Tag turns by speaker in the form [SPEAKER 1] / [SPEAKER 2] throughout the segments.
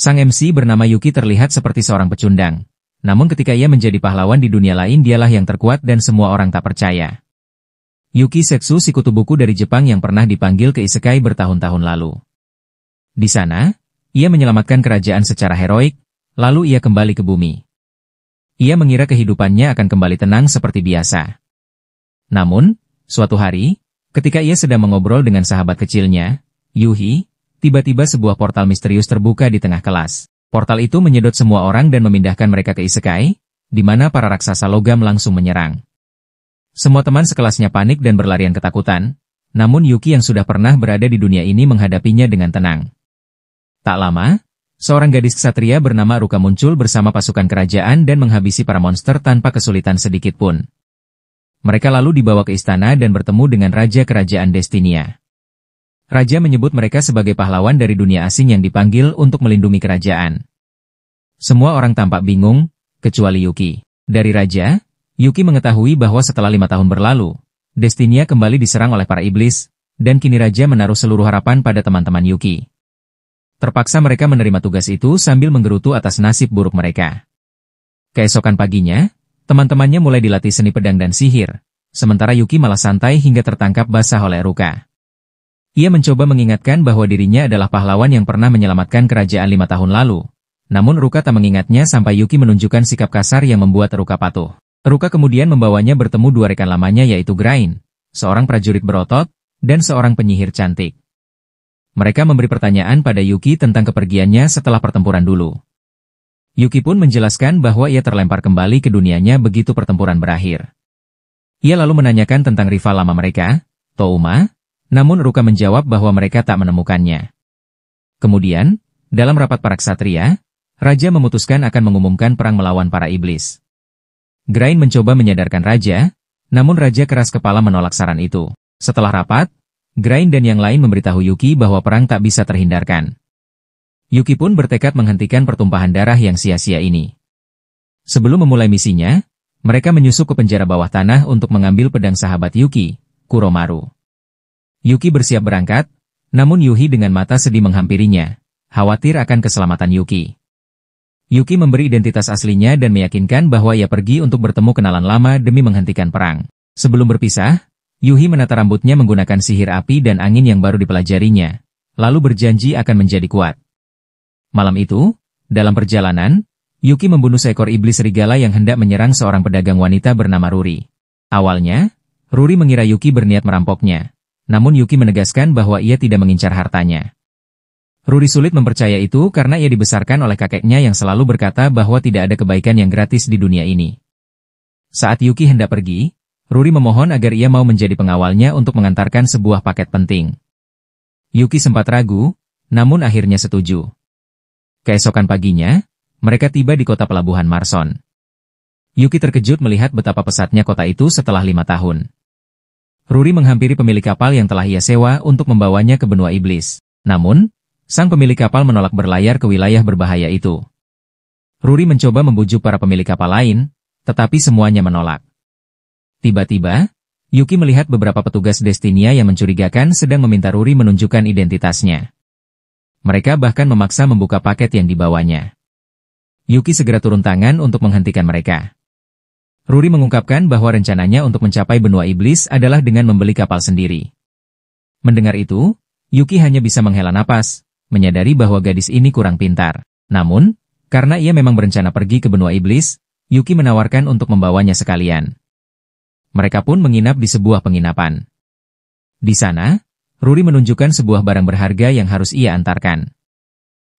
[SPEAKER 1] Sang MC bernama Yuki terlihat seperti seorang pecundang. Namun ketika ia menjadi pahlawan di dunia lain dialah yang terkuat dan semua orang tak percaya. Yuki Setsu sekutu buku dari Jepang yang pernah dipanggil ke isekai bertahun-tahun lalu. Di sana, ia menyelamatkan kerajaan secara heroik, lalu ia kembali ke bumi. Ia mengira kehidupannya akan kembali tenang seperti biasa. Namun, suatu hari, ketika ia sedang mengobrol dengan sahabat kecilnya, Yuhi, tiba-tiba sebuah portal misterius terbuka di tengah kelas. Portal itu menyedot semua orang dan memindahkan mereka ke isekai, di mana para raksasa logam langsung menyerang. Semua teman sekelasnya panik dan berlarian ketakutan, namun Yuki yang sudah pernah berada di dunia ini menghadapinya dengan tenang. Tak lama, seorang gadis ksatria bernama Ruka muncul bersama pasukan kerajaan dan menghabisi para monster tanpa kesulitan sedikit pun. Mereka lalu dibawa ke istana dan bertemu dengan Raja Kerajaan Destinia. Raja menyebut mereka sebagai pahlawan dari dunia asing yang dipanggil untuk melindungi kerajaan. Semua orang tampak bingung, kecuali Yuki. Dari Raja, Yuki mengetahui bahwa setelah 5 tahun berlalu, Destinia kembali diserang oleh para iblis, dan kini Raja menaruh seluruh harapan pada teman-teman Yuki. Terpaksa mereka menerima tugas itu sambil menggerutu atas nasib buruk mereka. Keesokan paginya, teman-temannya mulai dilatih seni pedang dan sihir, sementara Yuki malah santai hingga tertangkap basah oleh Ruka. Ia mencoba mengingatkan bahwa dirinya adalah pahlawan yang pernah menyelamatkan kerajaan 5 tahun lalu. Namun Ruka tak mengingatnya sampai Yuki menunjukkan sikap kasar yang membuat Ruka patuh. Ruka kemudian membawanya bertemu 2 rekan lamanya yaitu Grain, seorang prajurit berotot, dan seorang penyihir cantik. Mereka memberi pertanyaan pada Yuki tentang kepergiannya setelah pertempuran dulu. Yuki pun menjelaskan bahwa ia terlempar kembali ke dunianya begitu pertempuran berakhir. Ia lalu menanyakan tentang rival lama mereka, Touma, namun Ruka menjawab bahwa mereka tak menemukannya. Kemudian, dalam rapat para ksatria, Raja memutuskan akan mengumumkan perang melawan para iblis. Grain mencoba menyadarkan Raja, namun Raja keras kepala menolak saran itu. Setelah rapat, Grain dan yang lain memberitahu Yuki bahwa perang tak bisa terhindarkan. Yuki pun bertekad menghentikan pertumpahan darah yang sia-sia ini. Sebelum memulai misinya, mereka menyusup ke penjara bawah tanah untuk mengambil pedang sahabat Yuki, Kuromaru. Yuki bersiap berangkat, namun Yuhi dengan mata sedih menghampirinya, khawatir akan keselamatan Yuki. Yuki memberi identitas aslinya dan meyakinkan bahwa ia pergi untuk bertemu kenalan lama demi menghentikan perang. Sebelum berpisah, Yuhi menata rambutnya menggunakan sihir api dan angin yang baru dipelajarinya, lalu berjanji akan menjadi kuat. Malam itu, dalam perjalanan, Yuki membunuh seekor iblis serigala yang hendak menyerang seorang pedagang wanita bernama Ruri. Awalnya, Ruri mengira Yuki berniat merampoknya. Namun Yuki menegaskan bahwa ia tidak mengincar hartanya. Ruri sulit mempercaya itu karena ia dibesarkan oleh kakeknya yang selalu berkata bahwa tidak ada kebaikan yang gratis di dunia ini. Saat Yuki hendak pergi, Ruri memohon agar ia mau menjadi pengawalnya untuk mengantarkan sebuah paket penting. Yuki sempat ragu, namun akhirnya setuju. Keesokan paginya, mereka tiba di kota pelabuhan Marson. Yuki terkejut melihat betapa pesatnya kota itu setelah 5 tahun. Ruri menghampiri pemilik kapal yang telah ia sewa untuk membawanya ke benua iblis. Namun, sang pemilik kapal menolak berlayar ke wilayah berbahaya itu. Ruri mencoba membujuk para pemilik kapal lain, tetapi semuanya menolak. Tiba-tiba, Yuki melihat beberapa petugas Destinia yang mencurigakan sedang meminta Ruri menunjukkan identitasnya. Mereka bahkan memaksa membuka paket yang dibawanya. Yuki segera turun tangan untuk menghentikan mereka. Ruri mengungkapkan bahwa rencananya untuk mencapai benua iblis adalah dengan membeli kapal sendiri. Mendengar itu, Yuki hanya bisa menghela napas, menyadari bahwa gadis ini kurang pintar. Namun, karena ia memang berencana pergi ke benua iblis, Yuki menawarkan untuk membawanya sekalian. Mereka pun menginap di sebuah penginapan. Di sana, Ruri menunjukkan sebuah barang berharga yang harus ia antarkan.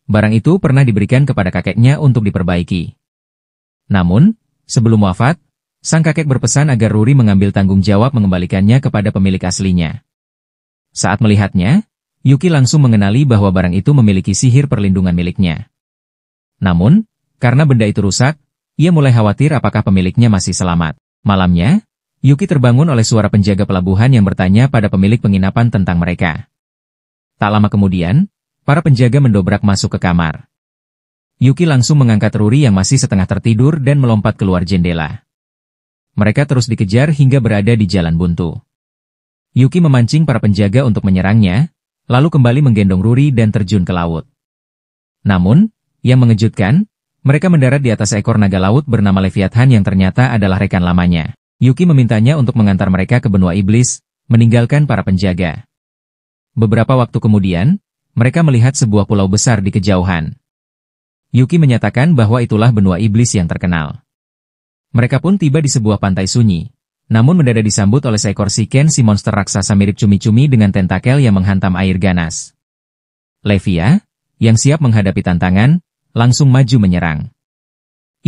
[SPEAKER 1] Barang itu pernah diberikan kepada kakeknya untuk diperbaiki. Namun, sebelum wafat, sang kakek berpesan agar Ruri mengambil tanggung jawab mengembalikannya kepada pemilik aslinya. Saat melihatnya, Yuki langsung mengenali bahwa barang itu memiliki sihir perlindungan miliknya. Namun, karena benda itu rusak, ia mulai khawatir apakah pemiliknya masih selamat. Malamnya, Yuki terbangun oleh suara penjaga pelabuhan yang bertanya pada pemilik penginapan tentang mereka. Tak lama kemudian, para penjaga mendobrak masuk ke kamar. Yuki langsung mengangkat Ruri yang masih setengah tertidur dan melompat keluar jendela. Mereka terus dikejar hingga berada di jalan buntu. Yuki memancing para penjaga untuk menyerangnya, lalu kembali menggendong Ruri dan terjun ke laut. Namun, Yang mengejutkan, mereka mendarat di atas ekor naga laut bernama Leviathan yang ternyata adalah rekan lamanya. Yuki memintanya untuk mengantar mereka ke benua iblis, meninggalkan para penjaga. Beberapa waktu kemudian, mereka melihat sebuah pulau besar di kejauhan. Yuki menyatakan bahwa itulah benua iblis yang terkenal. Mereka pun tiba di sebuah pantai sunyi, namun mendadak disambut oleh seekor Shiken, si monster raksasa mirip cumi-cumi dengan tentakel yang menghantam air ganas. Levia, yang siap menghadapi tantangan, langsung maju menyerang.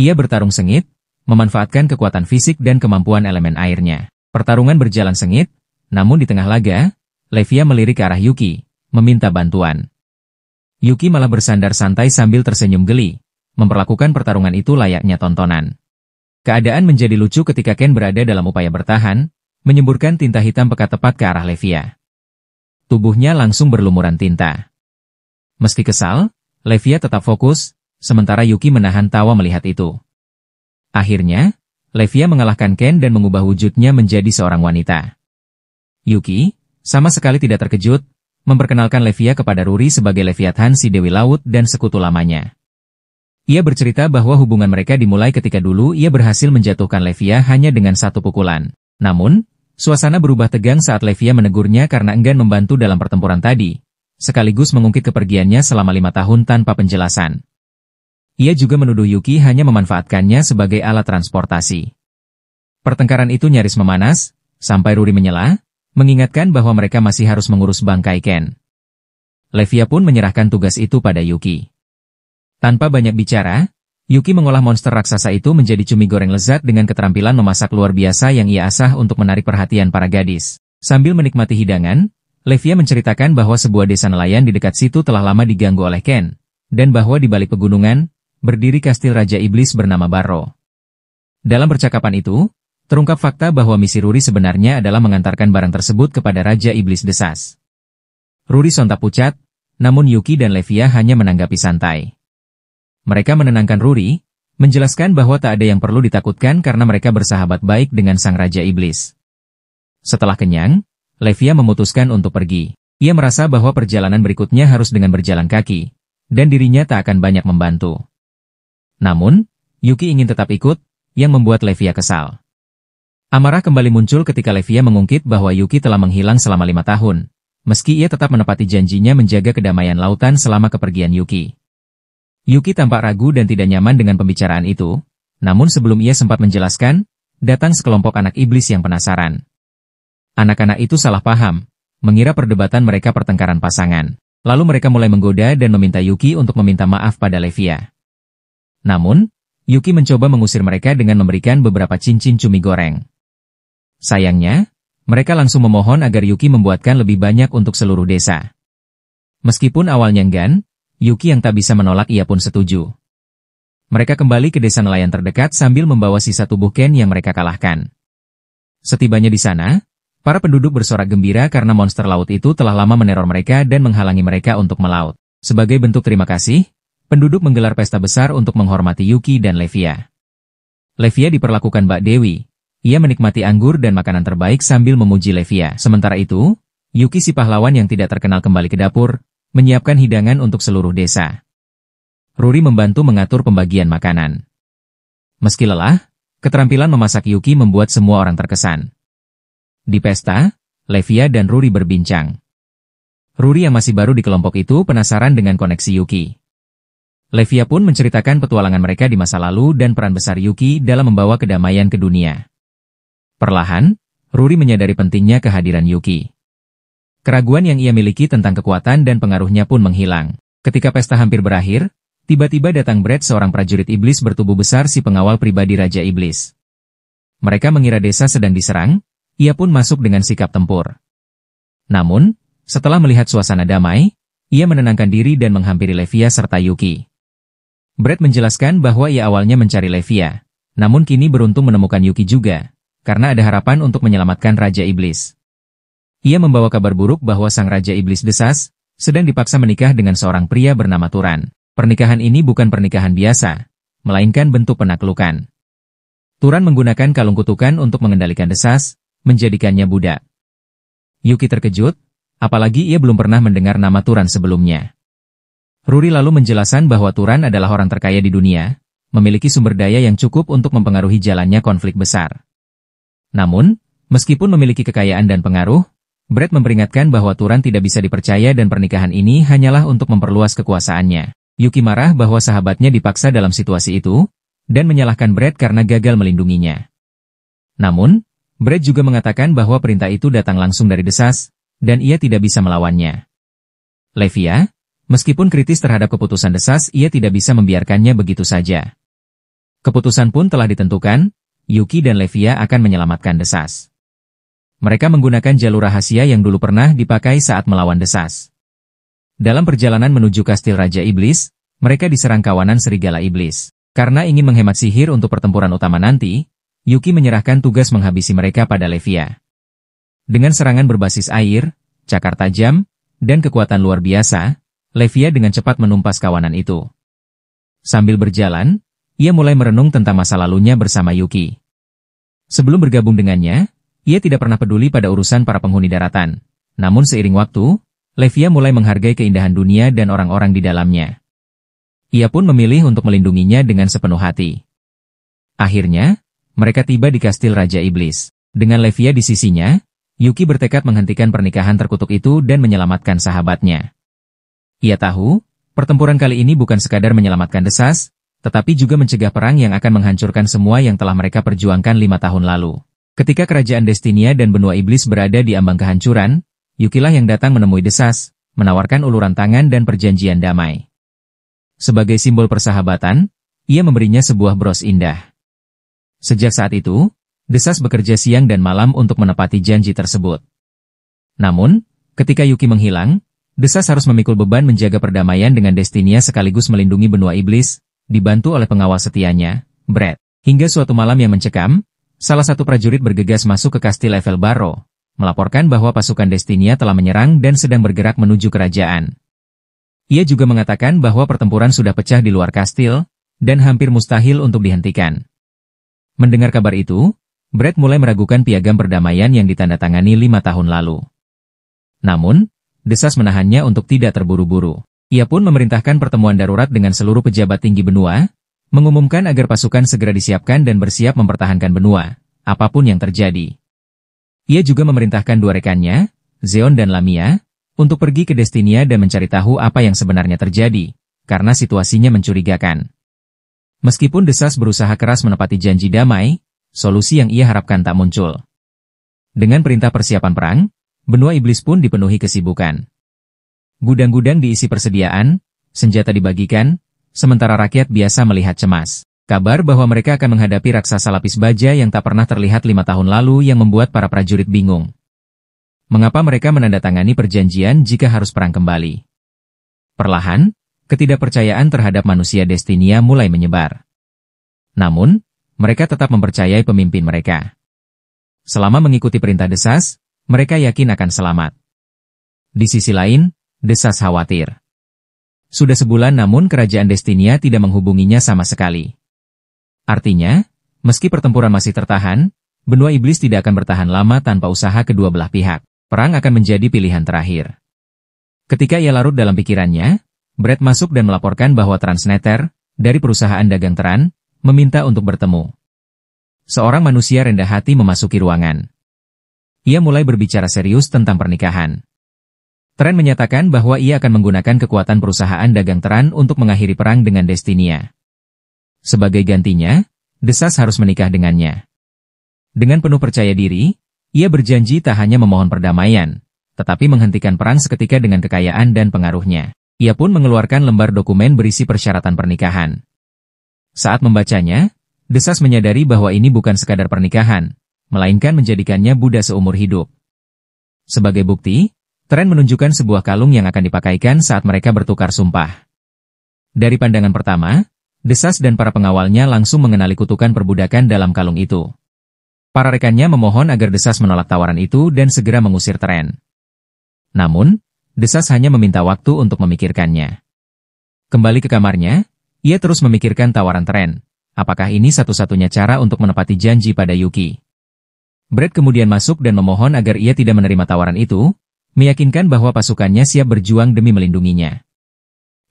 [SPEAKER 1] Ia bertarung sengit, memanfaatkan kekuatan fisik dan kemampuan elemen airnya. Pertarungan berjalan sengit, namun di tengah laga, Levia melirik ke arah Yuki, meminta bantuan. Yuki malah bersandar santai sambil tersenyum geli, memperlakukan pertarungan itu layaknya tontonan. Keadaan menjadi lucu ketika Ken berada dalam upaya bertahan, menyemburkan tinta hitam pekat tepat ke arah Levia. Tubuhnya langsung berlumuran tinta. Meski kesal, Levia tetap fokus, sementara Yuki menahan tawa melihat itu. Akhirnya, Levia mengalahkan Ken dan mengubah wujudnya menjadi seorang wanita. Yuki, sama sekali tidak terkejut, memperkenalkan Levia kepada Ruri sebagai Leviathan, si Dewi Laut dan sekutu lamanya. Ia bercerita bahwa hubungan mereka dimulai ketika dulu ia berhasil menjatuhkan Levia hanya dengan satu pukulan. Namun, suasana berubah tegang saat Levia menegurnya karena enggan membantu dalam pertempuran tadi, sekaligus mengungkit kepergiannya selama 5 tahun tanpa penjelasan. Ia juga menuduh Yuki hanya memanfaatkannya sebagai alat transportasi. Pertengkaran itu nyaris memanas, sampai Ruri menyela, mengingatkan bahwa mereka masih harus mengurus bangkai Ken. Levia pun menyerahkan tugas itu pada Yuki. Tanpa banyak bicara, Yuki mengolah monster raksasa itu menjadi cumi goreng lezat dengan keterampilan memasak luar biasa yang ia asah untuk menarik perhatian para gadis. Sambil menikmati hidangan, Levia menceritakan bahwa sebuah desa nelayan di dekat situ telah lama diganggu oleh Ken, dan bahwa di balik pegunungan, berdiri kastil Raja Iblis bernama Barrow. Dalam percakapan itu, terungkap fakta bahwa misi Ruri sebenarnya adalah mengantarkan barang tersebut kepada Raja Iblis desas. Ruri sontak pucat, namun Yuki dan Levia hanya menanggapi santai. Mereka menenangkan Ruri, menjelaskan bahwa tak ada yang perlu ditakutkan karena mereka bersahabat baik dengan Sang Raja Iblis. Setelah kenyang, Levia memutuskan untuk pergi. Ia merasa bahwa perjalanan berikutnya harus dengan berjalan kaki, dan dirinya tak akan banyak membantu. Namun, Yuki ingin tetap ikut, yang membuat Levia kesal. Amarah kembali muncul ketika Levia mengungkit bahwa Yuki telah menghilang selama 5 tahun, meski ia tetap menepati janjinya menjaga kedamaian lautan selama kepergian Yuki. Yuki tampak ragu dan tidak nyaman dengan pembicaraan itu, namun sebelum ia sempat menjelaskan, datang sekelompok anak iblis yang penasaran. Anak-anak itu salah paham, mengira perdebatan mereka pertengkaran pasangan. Lalu mereka mulai menggoda dan meminta Yuki untuk meminta maaf pada Levia. Namun, Yuki mencoba mengusir mereka dengan memberikan beberapa cincin cumi goreng. Sayangnya, mereka langsung memohon agar Yuki membuatkan lebih banyak untuk seluruh desa. Meskipun awalnya enggan, Yuki yang tak bisa menolak ia pun setuju. Mereka kembali ke desa nelayan terdekat sambil membawa sisa tubuh Ken yang mereka kalahkan. Setibanya di sana, para penduduk bersorak gembira karena monster laut itu telah lama meneror mereka dan menghalangi mereka untuk melaut. Sebagai bentuk terima kasih, penduduk menggelar pesta besar untuk menghormati Yuki dan Levia. Levia diperlakukan Mbak Dewi. Ia menikmati anggur dan makanan terbaik sambil memuji Levia. Sementara itu, Yuki si pahlawan yang tidak terkenal kembali ke dapur, menyiapkan hidangan untuk seluruh desa. Ruri membantu mengatur pembagian makanan. Meski lelah, keterampilan memasak Yuki membuat semua orang terkesan. Di pesta, Levia dan Ruri berbincang. Ruri yang masih baru di kelompok itu penasaran dengan koneksi Yuki. Levia pun menceritakan petualangan mereka di masa lalu dan peran besar Yuki dalam membawa kedamaian ke dunia. Perlahan, Ruri menyadari pentingnya kehadiran Yuki. Keraguan yang ia miliki tentang kekuatan dan pengaruhnya pun menghilang. Ketika pesta hampir berakhir, tiba-tiba datang Brett, seorang prajurit iblis bertubuh besar, si pengawal pribadi Raja Iblis. Mereka mengira desa sedang diserang, ia pun masuk dengan sikap tempur. Namun, setelah melihat suasana damai, ia menenangkan diri dan menghampiri Levia serta Yuki. Brett menjelaskan bahwa ia awalnya mencari Levia, namun kini beruntung menemukan Yuki juga, karena ada harapan untuk menyelamatkan Raja Iblis. Ia membawa kabar buruk bahwa Sang Raja Iblis desas sedang dipaksa menikah dengan seorang pria bernama Turan. Pernikahan ini bukan pernikahan biasa, melainkan bentuk penaklukan. Turan menggunakan kalung kutukan untuk mengendalikan desas, menjadikannya budak. Yuki terkejut, apalagi ia belum pernah mendengar nama Turan sebelumnya. Rory lalu menjelaskan bahwa Turan adalah orang terkaya di dunia, memiliki sumber daya yang cukup untuk mempengaruhi jalannya konflik besar. Namun, meskipun memiliki kekayaan dan pengaruh, Brett memperingatkan bahwa Turan tidak bisa dipercaya dan pernikahan ini hanyalah untuk memperluas kekuasaannya. Yuki marah bahwa sahabatnya dipaksa dalam situasi itu, dan menyalahkan Brett karena gagal melindunginya. Namun, Brett juga mengatakan bahwa perintah itu datang langsung dari Desas, dan ia tidak bisa melawannya. Levia, meskipun kritis terhadap keputusan Desas, ia tidak bisa membiarkannya begitu saja. Keputusan pun telah ditentukan, Yuki dan Levia akan menyelamatkan Desas. Mereka menggunakan jalur rahasia yang dulu pernah dipakai saat melawan Desas. Dalam perjalanan menuju kastil Raja Iblis, mereka diserang kawanan serigala iblis. Karena ingin menghemat sihir untuk pertempuran utama nanti, Yuki menyerahkan tugas menghabisi mereka pada Levia. Dengan serangan berbasis air, cakar tajam, dan kekuatan luar biasa, Levia dengan cepat menumpas kawanan itu. Sambil berjalan, ia mulai merenung tentang masa lalunya bersama Yuki. Sebelum bergabung dengannya, ia tidak pernah peduli pada urusan para penghuni daratan. Namun seiring waktu, Levia mulai menghargai keindahan dunia dan orang-orang di dalamnya. Ia pun memilih untuk melindunginya dengan sepenuh hati. Akhirnya, mereka tiba di kastil Raja Iblis. Dengan Levia di sisinya, Yuki bertekad menghentikan pernikahan terkutuk itu dan menyelamatkan sahabatnya. Ia tahu, pertempuran kali ini bukan sekadar menyelamatkan Desas, tetapi juga mencegah perang yang akan menghancurkan semua yang telah mereka perjuangkan 5 tahun lalu. Ketika kerajaan Destinia dan benua iblis berada di ambang kehancuran, Yukilah yang datang menemui Desas, menawarkan uluran tangan dan perjanjian damai. Sebagai simbol persahabatan, ia memberinya sebuah bros indah. Sejak saat itu, Desas bekerja siang dan malam untuk menepati janji tersebut. Namun, ketika Yuki menghilang, Desas harus memikul beban menjaga perdamaian dengan Destinia sekaligus melindungi benua iblis, dibantu oleh pengawal setianya, Brett. Hingga suatu malam yang mencekam, salah satu prajurit bergegas masuk ke kastil Evelbaro, melaporkan bahwa pasukan Destinia telah menyerang dan sedang bergerak menuju kerajaan. Ia juga mengatakan bahwa pertempuran sudah pecah di luar kastil, dan hampir mustahil untuk dihentikan. Mendengar kabar itu, Brett mulai meragukan piagam perdamaian yang ditandatangani 5 tahun lalu. Namun, Desas menahannya untuk tidak terburu-buru. Ia pun memerintahkan pertemuan darurat dengan seluruh pejabat tinggi benua, mengumumkan agar pasukan segera disiapkan dan bersiap mempertahankan benua, apapun yang terjadi. Ia juga memerintahkan 2 rekannya, Zeon dan Lamia, untuk pergi ke Destinia dan mencari tahu apa yang sebenarnya terjadi, karena situasinya mencurigakan. Meskipun Desas berusaha keras menepati janji damai, solusi yang ia harapkan tak muncul. Dengan perintah persiapan perang, benua iblis pun dipenuhi kesibukan. Gudang-gudang diisi persediaan, senjata dibagikan, sementara rakyat biasa melihat cemas. Kabar bahwa mereka akan menghadapi raksasa lapis baja yang tak pernah terlihat 5 tahun lalu yang membuat para prajurit bingung. Mengapa mereka menandatangani perjanjian jika harus perang kembali? Perlahan, ketidakpercayaan terhadap manusia Destinia mulai menyebar. Namun, mereka tetap mempercayai pemimpin mereka. Selama mengikuti perintah Desas, mereka yakin akan selamat. Di sisi lain, Desas khawatir. Sudah sebulan namun kerajaan Destinia tidak menghubunginya sama sekali. Artinya, meski pertempuran masih tertahan, benua iblis tidak akan bertahan lama tanpa usaha kedua belah pihak. Perang akan menjadi pilihan terakhir. Ketika ia larut dalam pikirannya, Brett masuk dan melaporkan bahwa Transneter, dari perusahaan dagang Teran, meminta untuk bertemu. Seorang manusia rendah hati memasuki ruangan. Ia mulai berbicara serius tentang pernikahan. Teran menyatakan bahwa ia akan menggunakan kekuatan perusahaan dagang Teran untuk mengakhiri perang dengan Destinia. Sebagai gantinya, Desas harus menikah dengannya. Dengan penuh percaya diri, ia berjanji tak hanya memohon perdamaian, tetapi menghentikan perang seketika dengan kekayaan dan pengaruhnya. Ia pun mengeluarkan lembar dokumen berisi persyaratan pernikahan. Saat membacanya, Desas menyadari bahwa ini bukan sekadar pernikahan, melainkan menjadikannya budak seumur hidup. Sebagai bukti, Teran menunjukkan sebuah kalung yang akan dipakaikan saat mereka bertukar sumpah. Dari pandangan pertama, Desas dan para pengawalnya langsung mengenali kutukan perbudakan dalam kalung itu. Para rekannya memohon agar Desas menolak tawaran itu dan segera mengusir Teran. Namun, Desas hanya meminta waktu untuk memikirkannya. Kembali ke kamarnya, ia terus memikirkan tawaran Teran. Apakah ini satu-satunya cara untuk menepati janji pada Yuki? Brett kemudian masuk dan memohon agar ia tidak menerima tawaran itu, meyakinkan bahwa pasukannya siap berjuang demi melindunginya.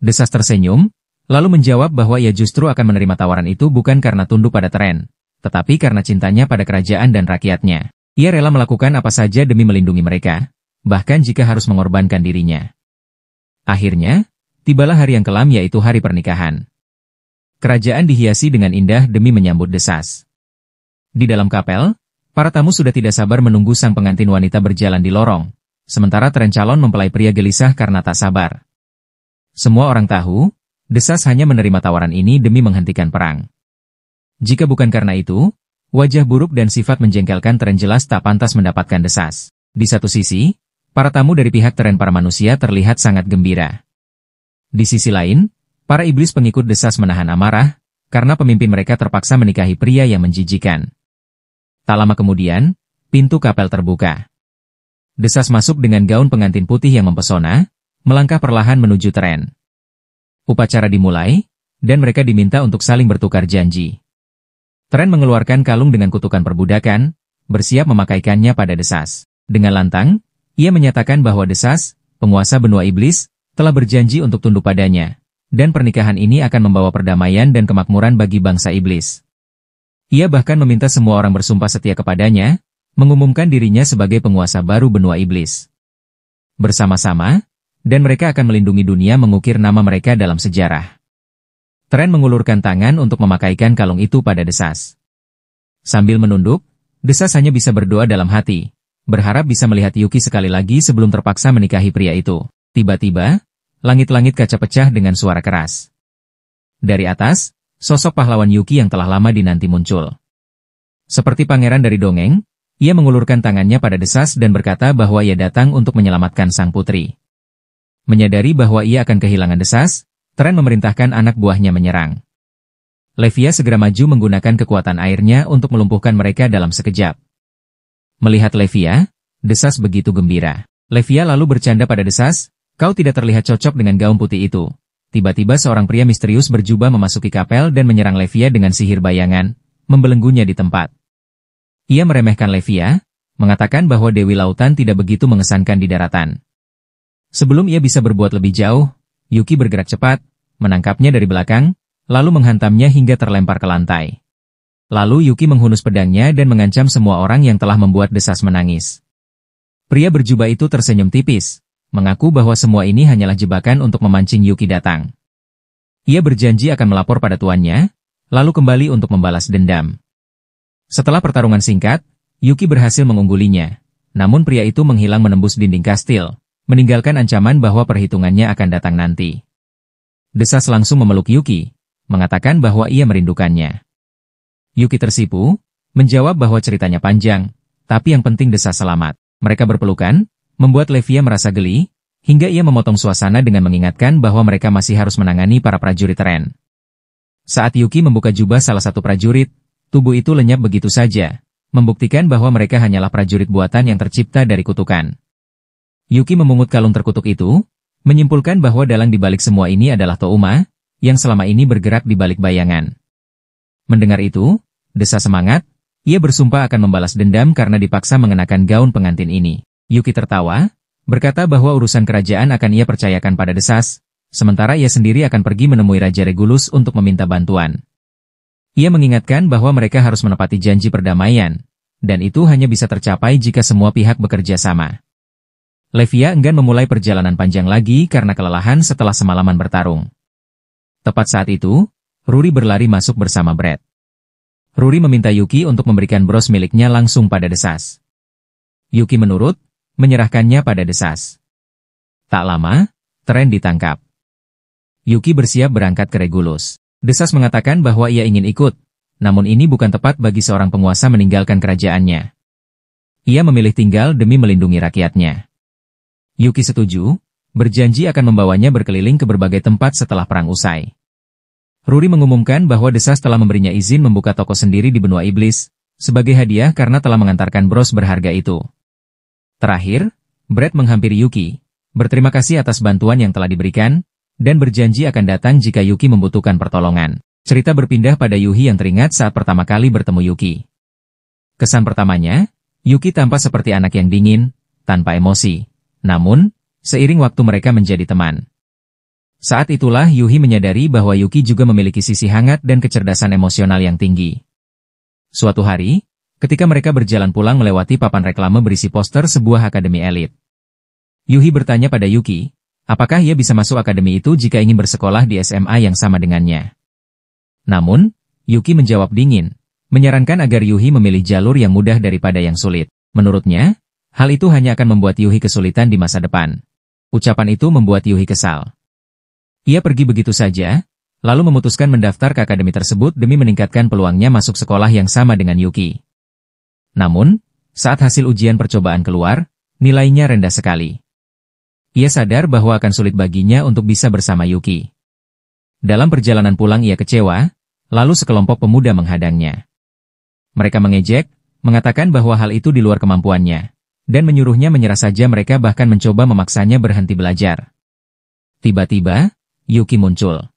[SPEAKER 1] Desas tersenyum, lalu menjawab bahwa ia justru akan menerima tawaran itu bukan karena tunduk pada Tren, tetapi karena cintanya pada kerajaan dan rakyatnya. Ia rela melakukan apa saja demi melindungi mereka, bahkan jika harus mengorbankan dirinya. Akhirnya, tibalah hari yang kelam yaitu hari pernikahan. Kerajaan dihiasi dengan indah demi menyambut Desas. Di dalam kapel, para tamu sudah tidak sabar menunggu sang pengantin wanita berjalan di lorong, sementara Tren calon mempelai pria gelisah karena tak sabar. Semua orang tahu, Desas hanya menerima tawaran ini demi menghentikan perang. Jika bukan karena itu, wajah buruk dan sifat menjengkelkan Tren jelas tak pantas mendapatkan Desas. Di satu sisi, para tamu dari pihak Tren para manusia terlihat sangat gembira. Di sisi lain, para iblis pengikut Desas menahan amarah, karena pemimpin mereka terpaksa menikahi pria yang menjijikan. Tak lama kemudian, pintu kapel terbuka. Desas masuk dengan gaun pengantin putih yang mempesona, melangkah perlahan menuju Tren. Upacara dimulai, dan mereka diminta untuk saling bertukar janji. Tren mengeluarkan kalung dengan kutukan perbudakan, bersiap memakaikannya pada Desas. Dengan lantang, ia menyatakan bahwa Desas, penguasa benua iblis, telah berjanji untuk tunduk padanya, dan pernikahan ini akan membawa perdamaian dan kemakmuran bagi bangsa iblis. Ia bahkan meminta semua orang bersumpah setia kepadanya, mengumumkan dirinya sebagai penguasa baru benua iblis. Bersama-sama, dan mereka akan melindungi dunia mengukir nama mereka dalam sejarah. Tren mengulurkan tangan untuk memakaikan kalung itu pada Desas. Sambil menunduk, Desas hanya bisa berdoa dalam hati, berharap bisa melihat Yuki sekali lagi sebelum terpaksa menikahi pria itu. Tiba-tiba, langit-langit kaca pecah dengan suara keras. Dari atas, sosok pahlawan Yuki yang telah lama dinanti muncul. Seperti pangeran dari dongeng, ia mengulurkan tangannya pada Desas dan berkata bahwa ia datang untuk menyelamatkan sang putri. Menyadari bahwa ia akan kehilangan Desas, Tren memerintahkan anak buahnya menyerang. Levia segera maju menggunakan kekuatan airnya untuk melumpuhkan mereka dalam sekejap. Melihat Levia, Desas begitu gembira. Levia lalu bercanda pada Desas, "Kau tidak terlihat cocok dengan gaun putih itu." Tiba-tiba seorang pria misterius berjubah memasuki kapel dan menyerang Levia dengan sihir bayangan, membelenggunya di tempat. Ia meremehkan Levia, mengatakan bahwa Dewi Lautan tidak begitu mengesankan di daratan. Sebelum ia bisa berbuat lebih jauh, Yuki bergerak cepat, menangkapnya dari belakang, lalu menghantamnya hingga terlempar ke lantai. Lalu Yuki menghunus pedangnya dan mengancam semua orang yang telah membuat Desas menangis. Pria berjubah itu tersenyum tipis, mengaku bahwa semua ini hanyalah jebakan untuk memancing Yuki datang. Ia berjanji akan melapor pada tuannya, lalu kembali untuk membalas dendam. Setelah pertarungan singkat, Yuki berhasil mengunggulinya, namun pria itu menghilang menembus dinding kastil, meninggalkan ancaman bahwa perhitungannya akan datang nanti. Desas langsung memeluk Yuki, mengatakan bahwa ia merindukannya. Yuki tersipu, menjawab bahwa ceritanya panjang, tapi yang penting Desas selamat. Mereka berpelukan, membuat Levia merasa geli, hingga ia memotong suasana dengan mengingatkan bahwa mereka masih harus menangani para prajurit Tren. Saat Yuki membuka jubah salah satu prajurit, tubuh itu lenyap begitu saja, membuktikan bahwa mereka hanyalah prajurit buatan yang tercipta dari kutukan. Yuki memungut kalung terkutuk itu, menyimpulkan bahwa dalang di balik semua ini adalah Touma, yang selama ini bergerak di balik bayangan. Mendengar itu, Desas semangat, ia bersumpah akan membalas dendam karena dipaksa mengenakan gaun pengantin ini. Yuki tertawa, berkata bahwa urusan kerajaan akan ia percayakan pada Desas, sementara ia sendiri akan pergi menemui Raja Regulus untuk meminta bantuan. Ia mengingatkan bahwa mereka harus menepati janji perdamaian, dan itu hanya bisa tercapai jika semua pihak bekerja sama. Levia enggan memulai perjalanan panjang lagi karena kelelahan setelah semalaman bertarung. Tepat saat itu, Ruri berlari masuk bersama Brett. Ruri meminta Yuki untuk memberikan bros miliknya langsung pada Desas. Yuki menurut, menyerahkannya pada Desas. Tak lama, Tren ditangkap. Yuki bersiap berangkat ke Regulus. Desas mengatakan bahwa ia ingin ikut, namun ini bukan tepat bagi seorang penguasa meninggalkan kerajaannya. Ia memilih tinggal demi melindungi rakyatnya. Yuki setuju, berjanji akan membawanya berkeliling ke berbagai tempat setelah perang usai. Ruri mengumumkan bahwa Desas telah memberinya izin membuka toko sendiri di benua iblis, sebagai hadiah karena telah mengantarkan bros berharga itu. Terakhir, Brett menghampiri Yuki, berterima kasih atas bantuan yang telah diberikan, dan berjanji akan datang jika Yuki membutuhkan pertolongan. Cerita berpindah pada Yuhi yang teringat saat pertama kali bertemu Yuki. Kesan pertamanya, Yuki tampak seperti anak yang dingin, tanpa emosi. Namun, seiring waktu mereka menjadi teman. Saat itulah Yuhi menyadari bahwa Yuki juga memiliki sisi hangat dan kecerdasan emosional yang tinggi. Suatu hari, ketika mereka berjalan pulang melewati papan reklame berisi poster sebuah akademi elit, Yuhi bertanya pada Yuki, apakah ia bisa masuk akademi itu jika ingin bersekolah di SMA yang sama dengannya. Namun, Yuki menjawab dingin, menyarankan agar Yuhi memilih jalur yang mudah daripada yang sulit. Menurutnya, hal itu hanya akan membuat Yuhi kesulitan di masa depan. Ucapan itu membuat Yuhi kesal. Ia pergi begitu saja, lalu memutuskan mendaftar ke akademi tersebut demi meningkatkan peluangnya masuk sekolah yang sama dengan Yuki. Namun, saat hasil ujian percobaan keluar, nilainya rendah sekali. Ia sadar bahwa akan sulit baginya untuk bisa bersama Yuki. Dalam perjalanan pulang ia kecewa, lalu sekelompok pemuda menghadangnya. Mereka mengejek, mengatakan bahwa hal itu di luar kemampuannya, dan menyuruhnya menyerah saja. Mereka bahkan mencoba memaksanya berhenti belajar. Tiba-tiba, Yuki muncul.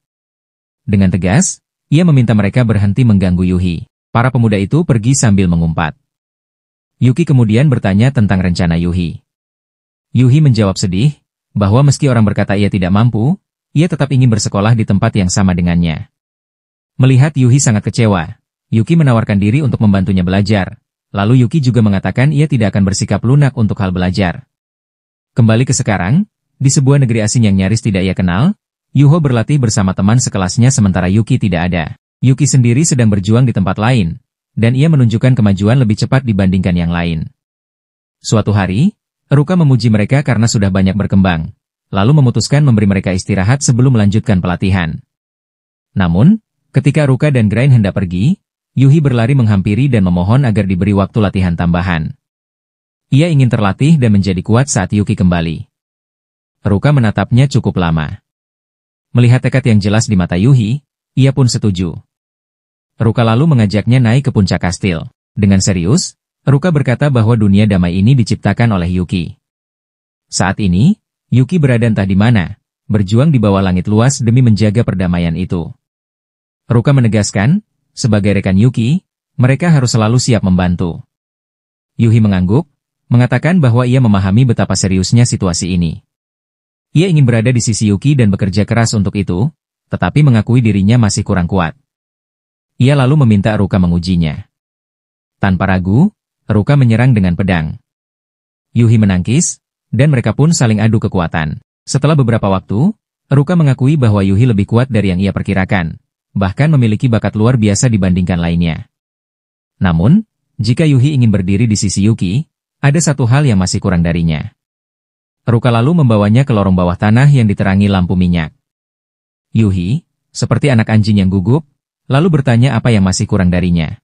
[SPEAKER 1] Dengan tegas, ia meminta mereka berhenti mengganggu Yuhi. Para pemuda itu pergi sambil mengumpat. Yuki kemudian bertanya tentang rencana Yuhi. Yuhi menjawab sedih, bahwa meski orang berkata ia tidak mampu, ia tetap ingin bersekolah di tempat yang sama dengannya. Melihat Yuhi sangat kecewa, Yuki menawarkan diri untuk membantunya belajar. Lalu Yuki juga mengatakan ia tidak akan bersikap lunak untuk hal belajar. Kembali ke sekarang, di sebuah negeri asing yang nyaris tidak ia kenal, Yuho berlatih bersama teman sekelasnya sementara Yuki tidak ada. Yuki sendiri sedang berjuang di tempat lain, dan ia menunjukkan kemajuan lebih cepat dibandingkan yang lain. Suatu hari, Ruka memuji mereka karena sudah banyak berkembang, lalu memutuskan memberi mereka istirahat sebelum melanjutkan pelatihan. Namun, ketika Ruka dan Grain hendak pergi, Yuhi berlari menghampiri dan memohon agar diberi waktu latihan tambahan. Ia ingin terlatih dan menjadi kuat saat Yuki kembali. Ruka menatapnya cukup lama. Melihat tekad yang jelas di mata Yuhi, ia pun setuju. Ruka lalu mengajaknya naik ke puncak kastil. Dengan serius, Ruka berkata bahwa dunia damai ini diciptakan oleh Yuki. Saat ini, Yuki berada entah di mana, berjuang di bawah langit luas demi menjaga perdamaian itu. Ruka menegaskan, sebagai rekan Yuki, mereka harus selalu siap membantu. Yuhi mengangguk, mengatakan bahwa ia memahami betapa seriusnya situasi ini. Ia ingin berada di sisi Yuki dan bekerja keras untuk itu, tetapi mengakui dirinya masih kurang kuat. Ia lalu meminta Ruka mengujinya. Tanpa ragu, Ruka menyerang dengan pedang. Yuhi menangkis, dan mereka pun saling adu kekuatan. Setelah beberapa waktu, Ruka mengakui bahwa Yuhi lebih kuat dari yang ia perkirakan, bahkan memiliki bakat luar biasa dibandingkan lainnya. Namun, jika Yuhi ingin berdiri di sisi Yuki, ada satu hal yang masih kurang darinya. Ruka lalu membawanya ke lorong bawah tanah yang diterangi lampu minyak. Yuhi, seperti anak anjing yang gugup, lalu bertanya apa yang masih kurang darinya.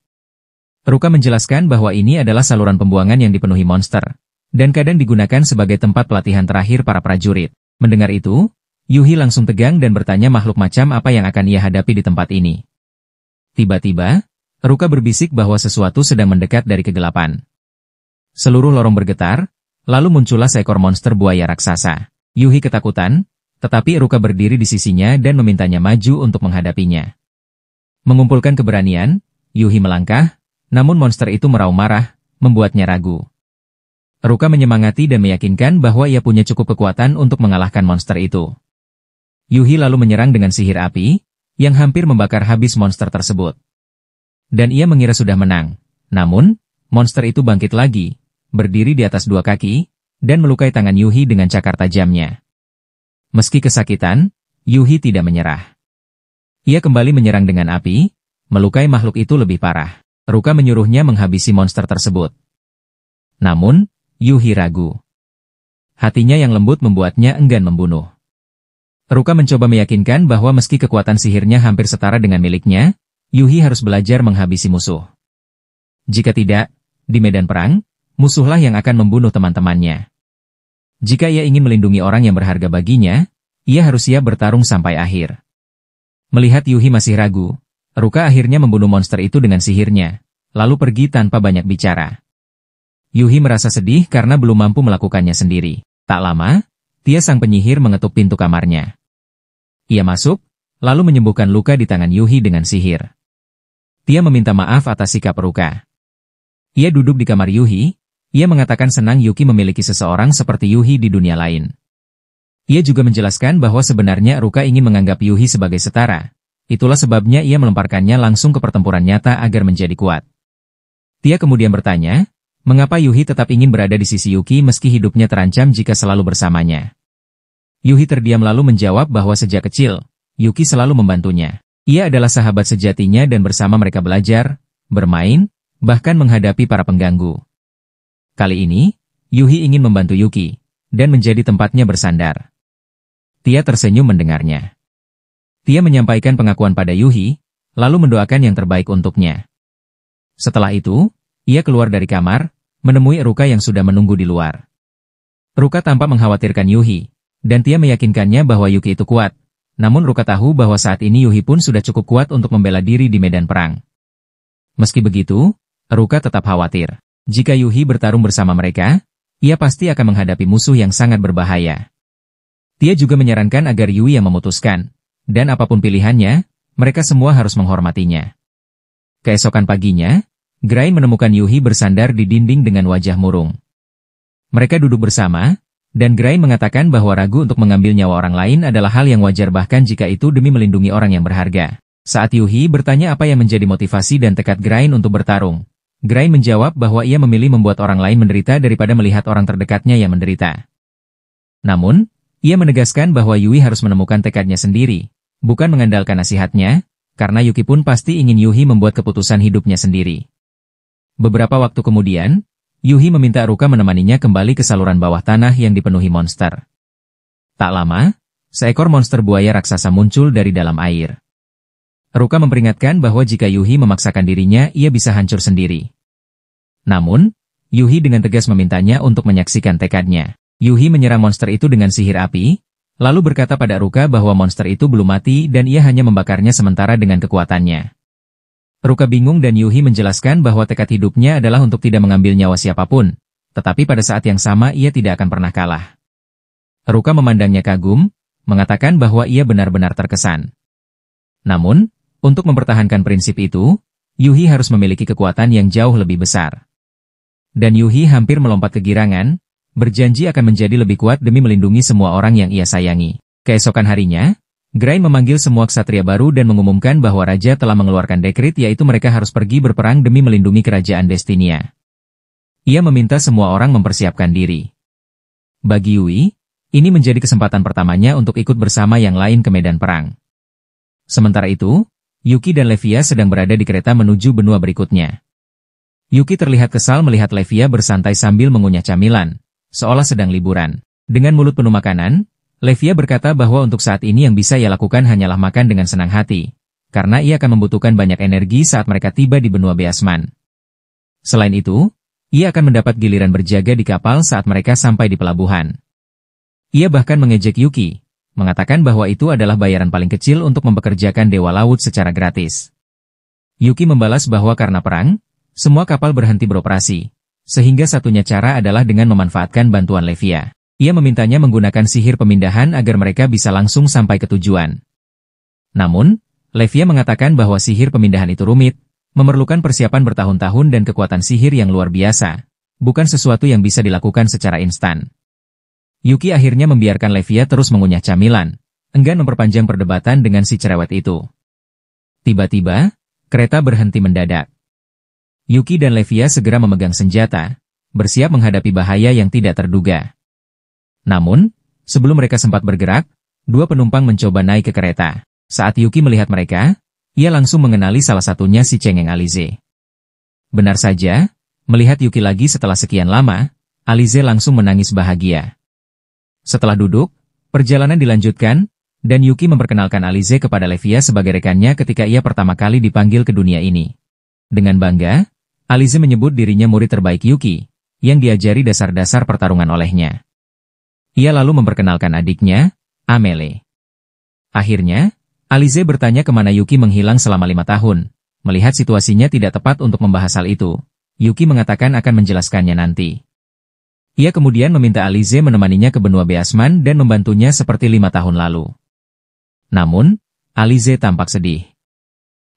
[SPEAKER 1] Ruka menjelaskan bahwa ini adalah saluran pembuangan yang dipenuhi monster, dan kadang digunakan sebagai tempat pelatihan terakhir para prajurit. Mendengar itu, Yuhi langsung tegang dan bertanya makhluk macam apa yang akan ia hadapi di tempat ini. Tiba-tiba, Ruka berbisik bahwa sesuatu sedang mendekat dari kegelapan. Seluruh lorong bergetar, lalu muncullah seekor monster buaya raksasa. Yuhi ketakutan, tetapi Ruka berdiri di sisinya dan memintanya maju untuk menghadapinya. Mengumpulkan keberanian, Yuhi melangkah, namun monster itu meraung marah, membuatnya ragu. Ruka menyemangati dan meyakinkan bahwa ia punya cukup kekuatan untuk mengalahkan monster itu. Yuhi lalu menyerang dengan sihir api, yang hampir membakar habis monster tersebut. Dan ia mengira sudah menang. Namun, monster itu bangkit lagi, berdiri di atas dua kaki, dan melukai tangan Yuhi dengan cakar tajamnya. Meski kesakitan, Yuhi tidak menyerah. Ia kembali menyerang dengan api, melukai makhluk itu lebih parah. Ruka menyuruhnya menghabisi monster tersebut. Namun, Yuhi ragu. Hatinya yang lembut membuatnya enggan membunuh. Ruka mencoba meyakinkan bahwa meski kekuatan sihirnya hampir setara dengan miliknya, Yuhi harus belajar menghabisi musuh. Jika tidak, di medan perang, musuhlah yang akan membunuh teman-temannya. Jika ia ingin melindungi orang yang berharga baginya, ia harus siap bertarung sampai akhir. Melihat Yuhi masih ragu, Ruka akhirnya membunuh monster itu dengan sihirnya, lalu pergi tanpa banyak bicara. Yuhi merasa sedih karena belum mampu melakukannya sendiri. Tak lama, Tia sang penyihir mengetuk pintu kamarnya. Ia masuk, lalu menyembuhkan luka di tangan Yuhi dengan sihir. Tia meminta maaf atas sikap Ruka. Ia duduk di kamar Yuhi, ia mengatakan senang Yuki memiliki seseorang seperti Yuhi di dunia lain. Ia juga menjelaskan bahwa sebenarnya Ruka ingin menganggap Yuhi sebagai setara. Itulah sebabnya ia melemparkannya langsung ke pertempuran nyata agar menjadi kuat. Tia kemudian bertanya, mengapa Yuhi tetap ingin berada di sisi Yuki meski hidupnya terancam jika selalu bersamanya. Yuhi terdiam lalu menjawab bahwa sejak kecil, Yuki selalu membantunya. Ia adalah sahabat sejatinya dan bersama mereka belajar, bermain, bahkan menghadapi para pengganggu. Kali ini, Yuhi ingin membantu Yuki, dan menjadi tempatnya bersandar. Tia tersenyum mendengarnya. Tia menyampaikan pengakuan pada Yuhi, lalu mendoakan yang terbaik untuknya. Setelah itu, ia keluar dari kamar, menemui Ruka yang sudah menunggu di luar. Ruka tampak mengkhawatirkan Yuhi, dan Tia meyakinkannya bahwa Yuki itu kuat. Namun Ruka tahu bahwa saat ini Yuhi pun sudah cukup kuat untuk membela diri di medan perang. Meski begitu, Ruka tetap khawatir. Jika Yuhi bertarung bersama mereka, ia pasti akan menghadapi musuh yang sangat berbahaya. Tia juga menyarankan agar Yui yang memutuskan, dan apapun pilihannya, mereka semua harus menghormatinya. Keesokan paginya, Grain menemukan Yuhi bersandar di dinding dengan wajah murung. Mereka duduk bersama, dan Grain mengatakan bahwa ragu untuk mengambil nyawa orang lain adalah hal yang wajar bahkan jika itu demi melindungi orang yang berharga. Saat Yuhi bertanya apa yang menjadi motivasi dan tekad Grain untuk bertarung, Grain menjawab bahwa ia memilih membuat orang lain menderita daripada melihat orang terdekatnya yang menderita. Namun, ia menegaskan bahwa Yui harus menemukan tekadnya sendiri, bukan mengandalkan nasihatnya, karena Yuki pun pasti ingin Yuhi membuat keputusan hidupnya sendiri. Beberapa waktu kemudian, Yuhi meminta Ruka menemaninya kembali ke saluran bawah tanah yang dipenuhi monster. Tak lama, seekor monster buaya raksasa muncul dari dalam air. Ruka memperingatkan bahwa jika Yuhi memaksakan dirinya, ia bisa hancur sendiri. Namun, Yuhi dengan tegas memintanya untuk menyaksikan tekadnya. Yuhi menyerang monster itu dengan sihir api, lalu berkata pada Ruka bahwa monster itu belum mati dan ia hanya membakarnya sementara dengan kekuatannya. Ruka bingung dan Yuhi menjelaskan bahwa tekad hidupnya adalah untuk tidak mengambil nyawa siapapun, tetapi pada saat yang sama ia tidak akan pernah kalah. Ruka memandangnya kagum, mengatakan bahwa ia benar-benar terkesan. Namun, untuk mempertahankan prinsip itu, Yuhi harus memiliki kekuatan yang jauh lebih besar. Dan Yuhi hampir melompat kegirangan, berjanji akan menjadi lebih kuat demi melindungi semua orang yang ia sayangi. Keesokan harinya, Grain memanggil semua ksatria baru dan mengumumkan bahwa raja telah mengeluarkan dekret yaitu mereka harus pergi berperang demi melindungi kerajaan Destinia. Ia meminta semua orang mempersiapkan diri. Bagi Yui, ini menjadi kesempatan pertamanya untuk ikut bersama yang lain ke medan perang. Sementara itu, Yuki dan Levia sedang berada di kereta menuju benua berikutnya. Yuki terlihat kesal melihat Levia bersantai sambil mengunyah camilan, seolah sedang liburan. Dengan mulut penuh makanan, Levia berkata bahwa untuk saat ini yang bisa ia lakukan hanyalah makan dengan senang hati, karena ia akan membutuhkan banyak energi saat mereka tiba di benua Beasman. Selain itu, ia akan mendapat giliran berjaga di kapal saat mereka sampai di pelabuhan. Ia bahkan mengejek Yuki, mengatakan bahwa itu adalah bayaran paling kecil untuk mempekerjakan Dewa Laut secara gratis. Yuki membalas bahwa karena perang, semua kapal berhenti beroperasi, sehingga satunya cara adalah dengan memanfaatkan bantuan Levia. Ia memintanya menggunakan sihir pemindahan agar mereka bisa langsung sampai ke tujuan. Namun, Levia mengatakan bahwa sihir pemindahan itu rumit, memerlukan persiapan bertahun-tahun dan kekuatan sihir yang luar biasa, bukan sesuatu yang bisa dilakukan secara instan. Yuki akhirnya membiarkan Levia terus mengunyah camilan, enggan memperpanjang perdebatan dengan si cerewet itu. Tiba-tiba, kereta berhenti mendadak. Yuki dan Levia segera memegang senjata, bersiap menghadapi bahaya yang tidak terduga. Namun, sebelum mereka sempat bergerak, dua penumpang mencoba naik ke kereta. Saat Yuki melihat mereka, ia langsung mengenali salah satunya si cengeng Alize. Benar saja, melihat Yuki lagi setelah sekian lama, Alize langsung menangis bahagia. Setelah duduk, perjalanan dilanjutkan, dan Yuki memperkenalkan Alize kepada Levia sebagai rekannya ketika ia pertama kali dipanggil ke dunia ini. Dengan bangga, Alize menyebut dirinya murid terbaik Yuki, yang diajari dasar-dasar pertarungan olehnya. Ia lalu memperkenalkan adiknya, Amele. Akhirnya, Alize bertanya kemana Yuki menghilang selama 5 tahun. Melihat situasinya tidak tepat untuk membahas hal itu, Yuki mengatakan akan menjelaskannya nanti. Ia kemudian meminta Alize menemaninya ke benua Beasman dan membantunya seperti 5 tahun lalu. Namun, Alize tampak sedih.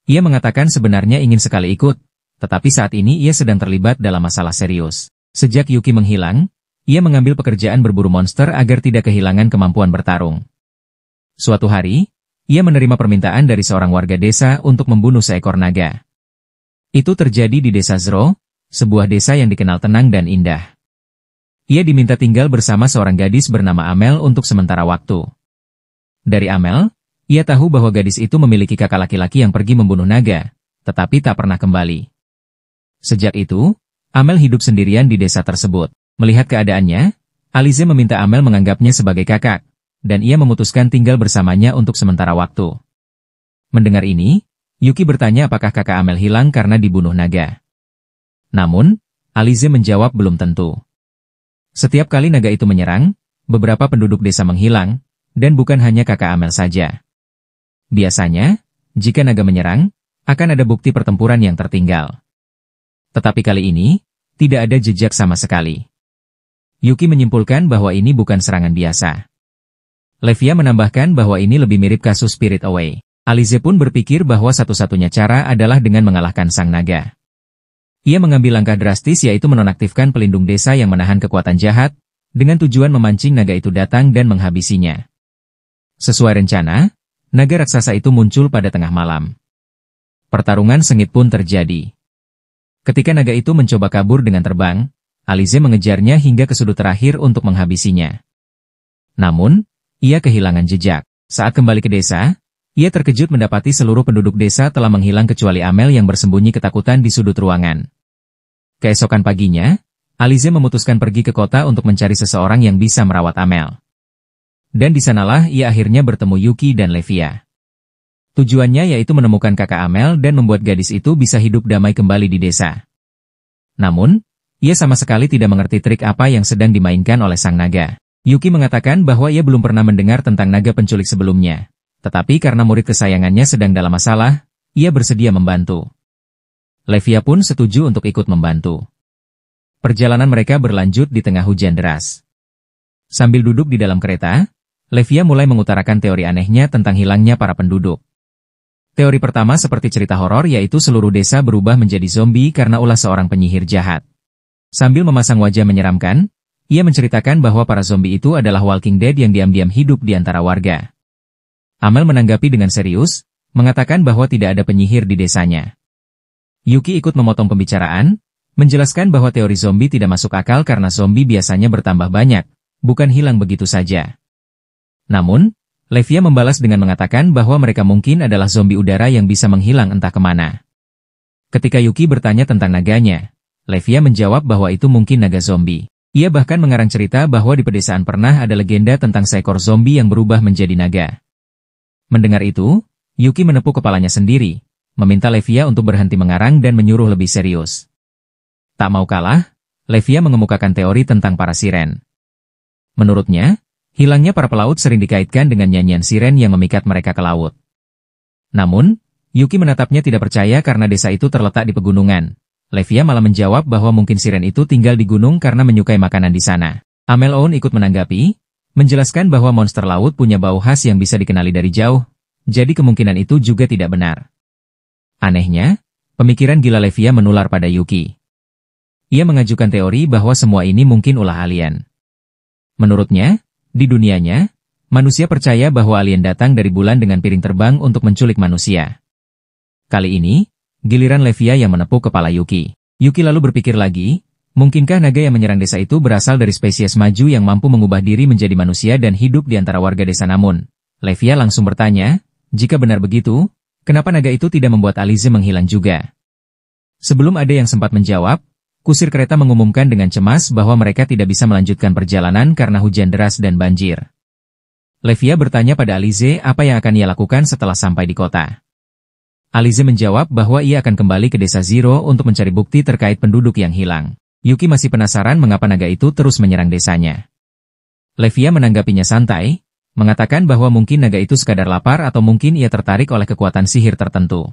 [SPEAKER 1] Ia mengatakan sebenarnya ingin sekali ikut, tetapi saat ini ia sedang terlibat dalam masalah serius. Sejak Yuki menghilang, ia mengambil pekerjaan berburu monster agar tidak kehilangan kemampuan bertarung. Suatu hari, ia menerima permintaan dari seorang warga desa untuk membunuh seekor naga. Itu terjadi di desa Zro, sebuah desa yang dikenal tenang dan indah. Ia diminta tinggal bersama seorang gadis bernama Amel untuk sementara waktu. Dari Amel, ia tahu bahwa gadis itu memiliki kakak laki-laki yang pergi membunuh naga, tetapi tak pernah kembali. Sejak itu, Amel hidup sendirian di desa tersebut. Melihat keadaannya, Alize meminta Amel menganggapnya sebagai kakak, dan ia memutuskan tinggal bersamanya untuk sementara waktu. Mendengar ini, Yuki bertanya apakah kakak Amel hilang karena dibunuh naga. Namun, Alize menjawab belum tentu. Setiap kali naga itu menyerang, beberapa penduduk desa menghilang, dan bukan hanya kakak Amel saja. Biasanya, jika naga menyerang, akan ada bukti pertempuran yang tertinggal. Tetapi kali ini, tidak ada jejak sama sekali. Yuki menyimpulkan bahwa ini bukan serangan biasa. Levia menambahkan bahwa ini lebih mirip kasus Spirit Away. Alize pun berpikir bahwa satu-satunya cara adalah dengan mengalahkan sang naga. Ia mengambil langkah drastis yaitu menonaktifkan pelindung desa yang menahan kekuatan jahat, dengan tujuan memancing naga itu datang dan menghabisinya. Sesuai rencana, naga raksasa itu muncul pada tengah malam. Pertarungan sengit pun terjadi. Ketika naga itu mencoba kabur dengan terbang, Alize mengejarnya hingga ke sudut terakhir untuk menghabisinya. Namun, ia kehilangan jejak. Saat kembali ke desa, ia terkejut mendapati seluruh penduduk desa telah menghilang kecuali Amel yang bersembunyi ketakutan di sudut ruangan. Keesokan paginya, Alize memutuskan pergi ke kota untuk mencari seseorang yang bisa merawat Amel. Dan di sanalah ia akhirnya bertemu Yuki dan Levia. Tujuannya yaitu menemukan kakak Amel dan membuat gadis itu bisa hidup damai kembali di desa. Namun, ia sama sekali tidak mengerti trik apa yang sedang dimainkan oleh sang naga. Yuki mengatakan bahwa ia belum pernah mendengar tentang naga penculik sebelumnya. Tetapi karena murid kesayangannya sedang dalam masalah, ia bersedia membantu. Levia pun setuju untuk ikut membantu. Perjalanan mereka berlanjut di tengah hujan deras. Sambil duduk di dalam kereta, Levia mulai mengutarakan teori anehnya tentang hilangnya para penduduk. Teori pertama seperti cerita horor yaitu seluruh desa berubah menjadi zombie karena ulah seorang penyihir jahat. Sambil memasang wajah menyeramkan, ia menceritakan bahwa para zombie itu adalah Walking Dead yang diam-diam hidup di antara warga. Amel menanggapi dengan serius, mengatakan bahwa tidak ada penyihir di desanya. Yuki ikut memotong pembicaraan, menjelaskan bahwa teori zombie tidak masuk akal karena zombie biasanya bertambah banyak, bukan hilang begitu saja. Namun, Levia membalas dengan mengatakan bahwa mereka mungkin adalah zombie udara yang bisa menghilang entah kemana. Ketika Yuki bertanya tentang naganya, Levia menjawab bahwa itu mungkin naga zombie. Ia bahkan mengarang cerita bahwa di pedesaan pernah ada legenda tentang seekor zombie yang berubah menjadi naga. Mendengar itu, Yuki menepuk kepalanya sendiri, meminta Levia untuk berhenti mengarang dan menyuruh lebih serius. Tak mau kalah, Levia mengemukakan teori tentang para siren. Menurutnya, hilangnya para pelaut sering dikaitkan dengan nyanyian siren yang memikat mereka ke laut. Namun, Yuki menatapnya tidak percaya karena desa itu terletak di pegunungan. Levia malah menjawab bahwa mungkin siren itu tinggal di gunung karena menyukai makanan di sana. Amel Oun ikut menanggapi, menjelaskan bahwa monster laut punya bau khas yang bisa dikenali dari jauh, jadi kemungkinan itu juga tidak benar. Anehnya, pemikiran gila Levia menular pada Yuki. Ia mengajukan teori bahwa semua ini mungkin ulah alien. Menurutnya, di dunianya, manusia percaya bahwa alien datang dari bulan dengan piring terbang untuk menculik manusia. Kali ini, giliran Levia yang menepuk kepala Yuki. Yuki lalu berpikir lagi, mungkinkah naga yang menyerang desa itu berasal dari spesies maju yang mampu mengubah diri menjadi manusia dan hidup di antara warga desa namun? Levia langsung bertanya, jika benar begitu, kenapa naga itu tidak membuat Alize menghilang juga? Sebelum ada yang sempat menjawab, kusir kereta mengumumkan dengan cemas bahwa mereka tidak bisa melanjutkan perjalanan karena hujan deras dan banjir. Levia bertanya pada Alize apa yang akan ia lakukan setelah sampai di kota. Alize menjawab bahwa ia akan kembali ke desa Zero untuk mencari bukti terkait penduduk yang hilang. Yuki masih penasaran mengapa naga itu terus menyerang desanya. Levia menanggapinya santai, mengatakan bahwa mungkin naga itu sekadar lapar atau mungkin ia tertarik oleh kekuatan sihir tertentu.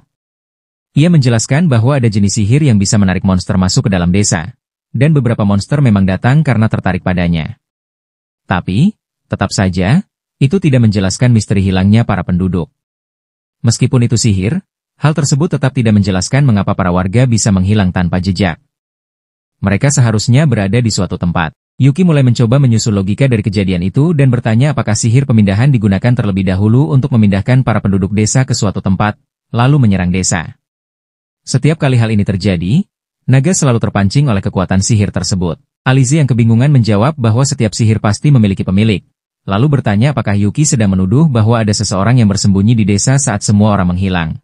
[SPEAKER 1] Ia menjelaskan bahwa ada jenis sihir yang bisa menarik monster masuk ke dalam desa, dan beberapa monster memang datang karena tertarik padanya. Tapi, tetap saja, itu tidak menjelaskan misteri hilangnya para penduduk. Meskipun itu sihir, hal tersebut tetap tidak menjelaskan mengapa para warga bisa menghilang tanpa jejak. Mereka seharusnya berada di suatu tempat. Yuki mulai mencoba menyusul logika dari kejadian itu dan bertanya apakah sihir pemindahan digunakan terlebih dahulu untuk memindahkan para penduduk desa ke suatu tempat, lalu menyerang desa. Setiap kali hal ini terjadi, naga selalu terpancing oleh kekuatan sihir tersebut. Alize yang kebingungan menjawab bahwa setiap sihir pasti memiliki pemilik, lalu bertanya apakah Yuki sedang menuduh bahwa ada seseorang yang bersembunyi di desa saat semua orang menghilang.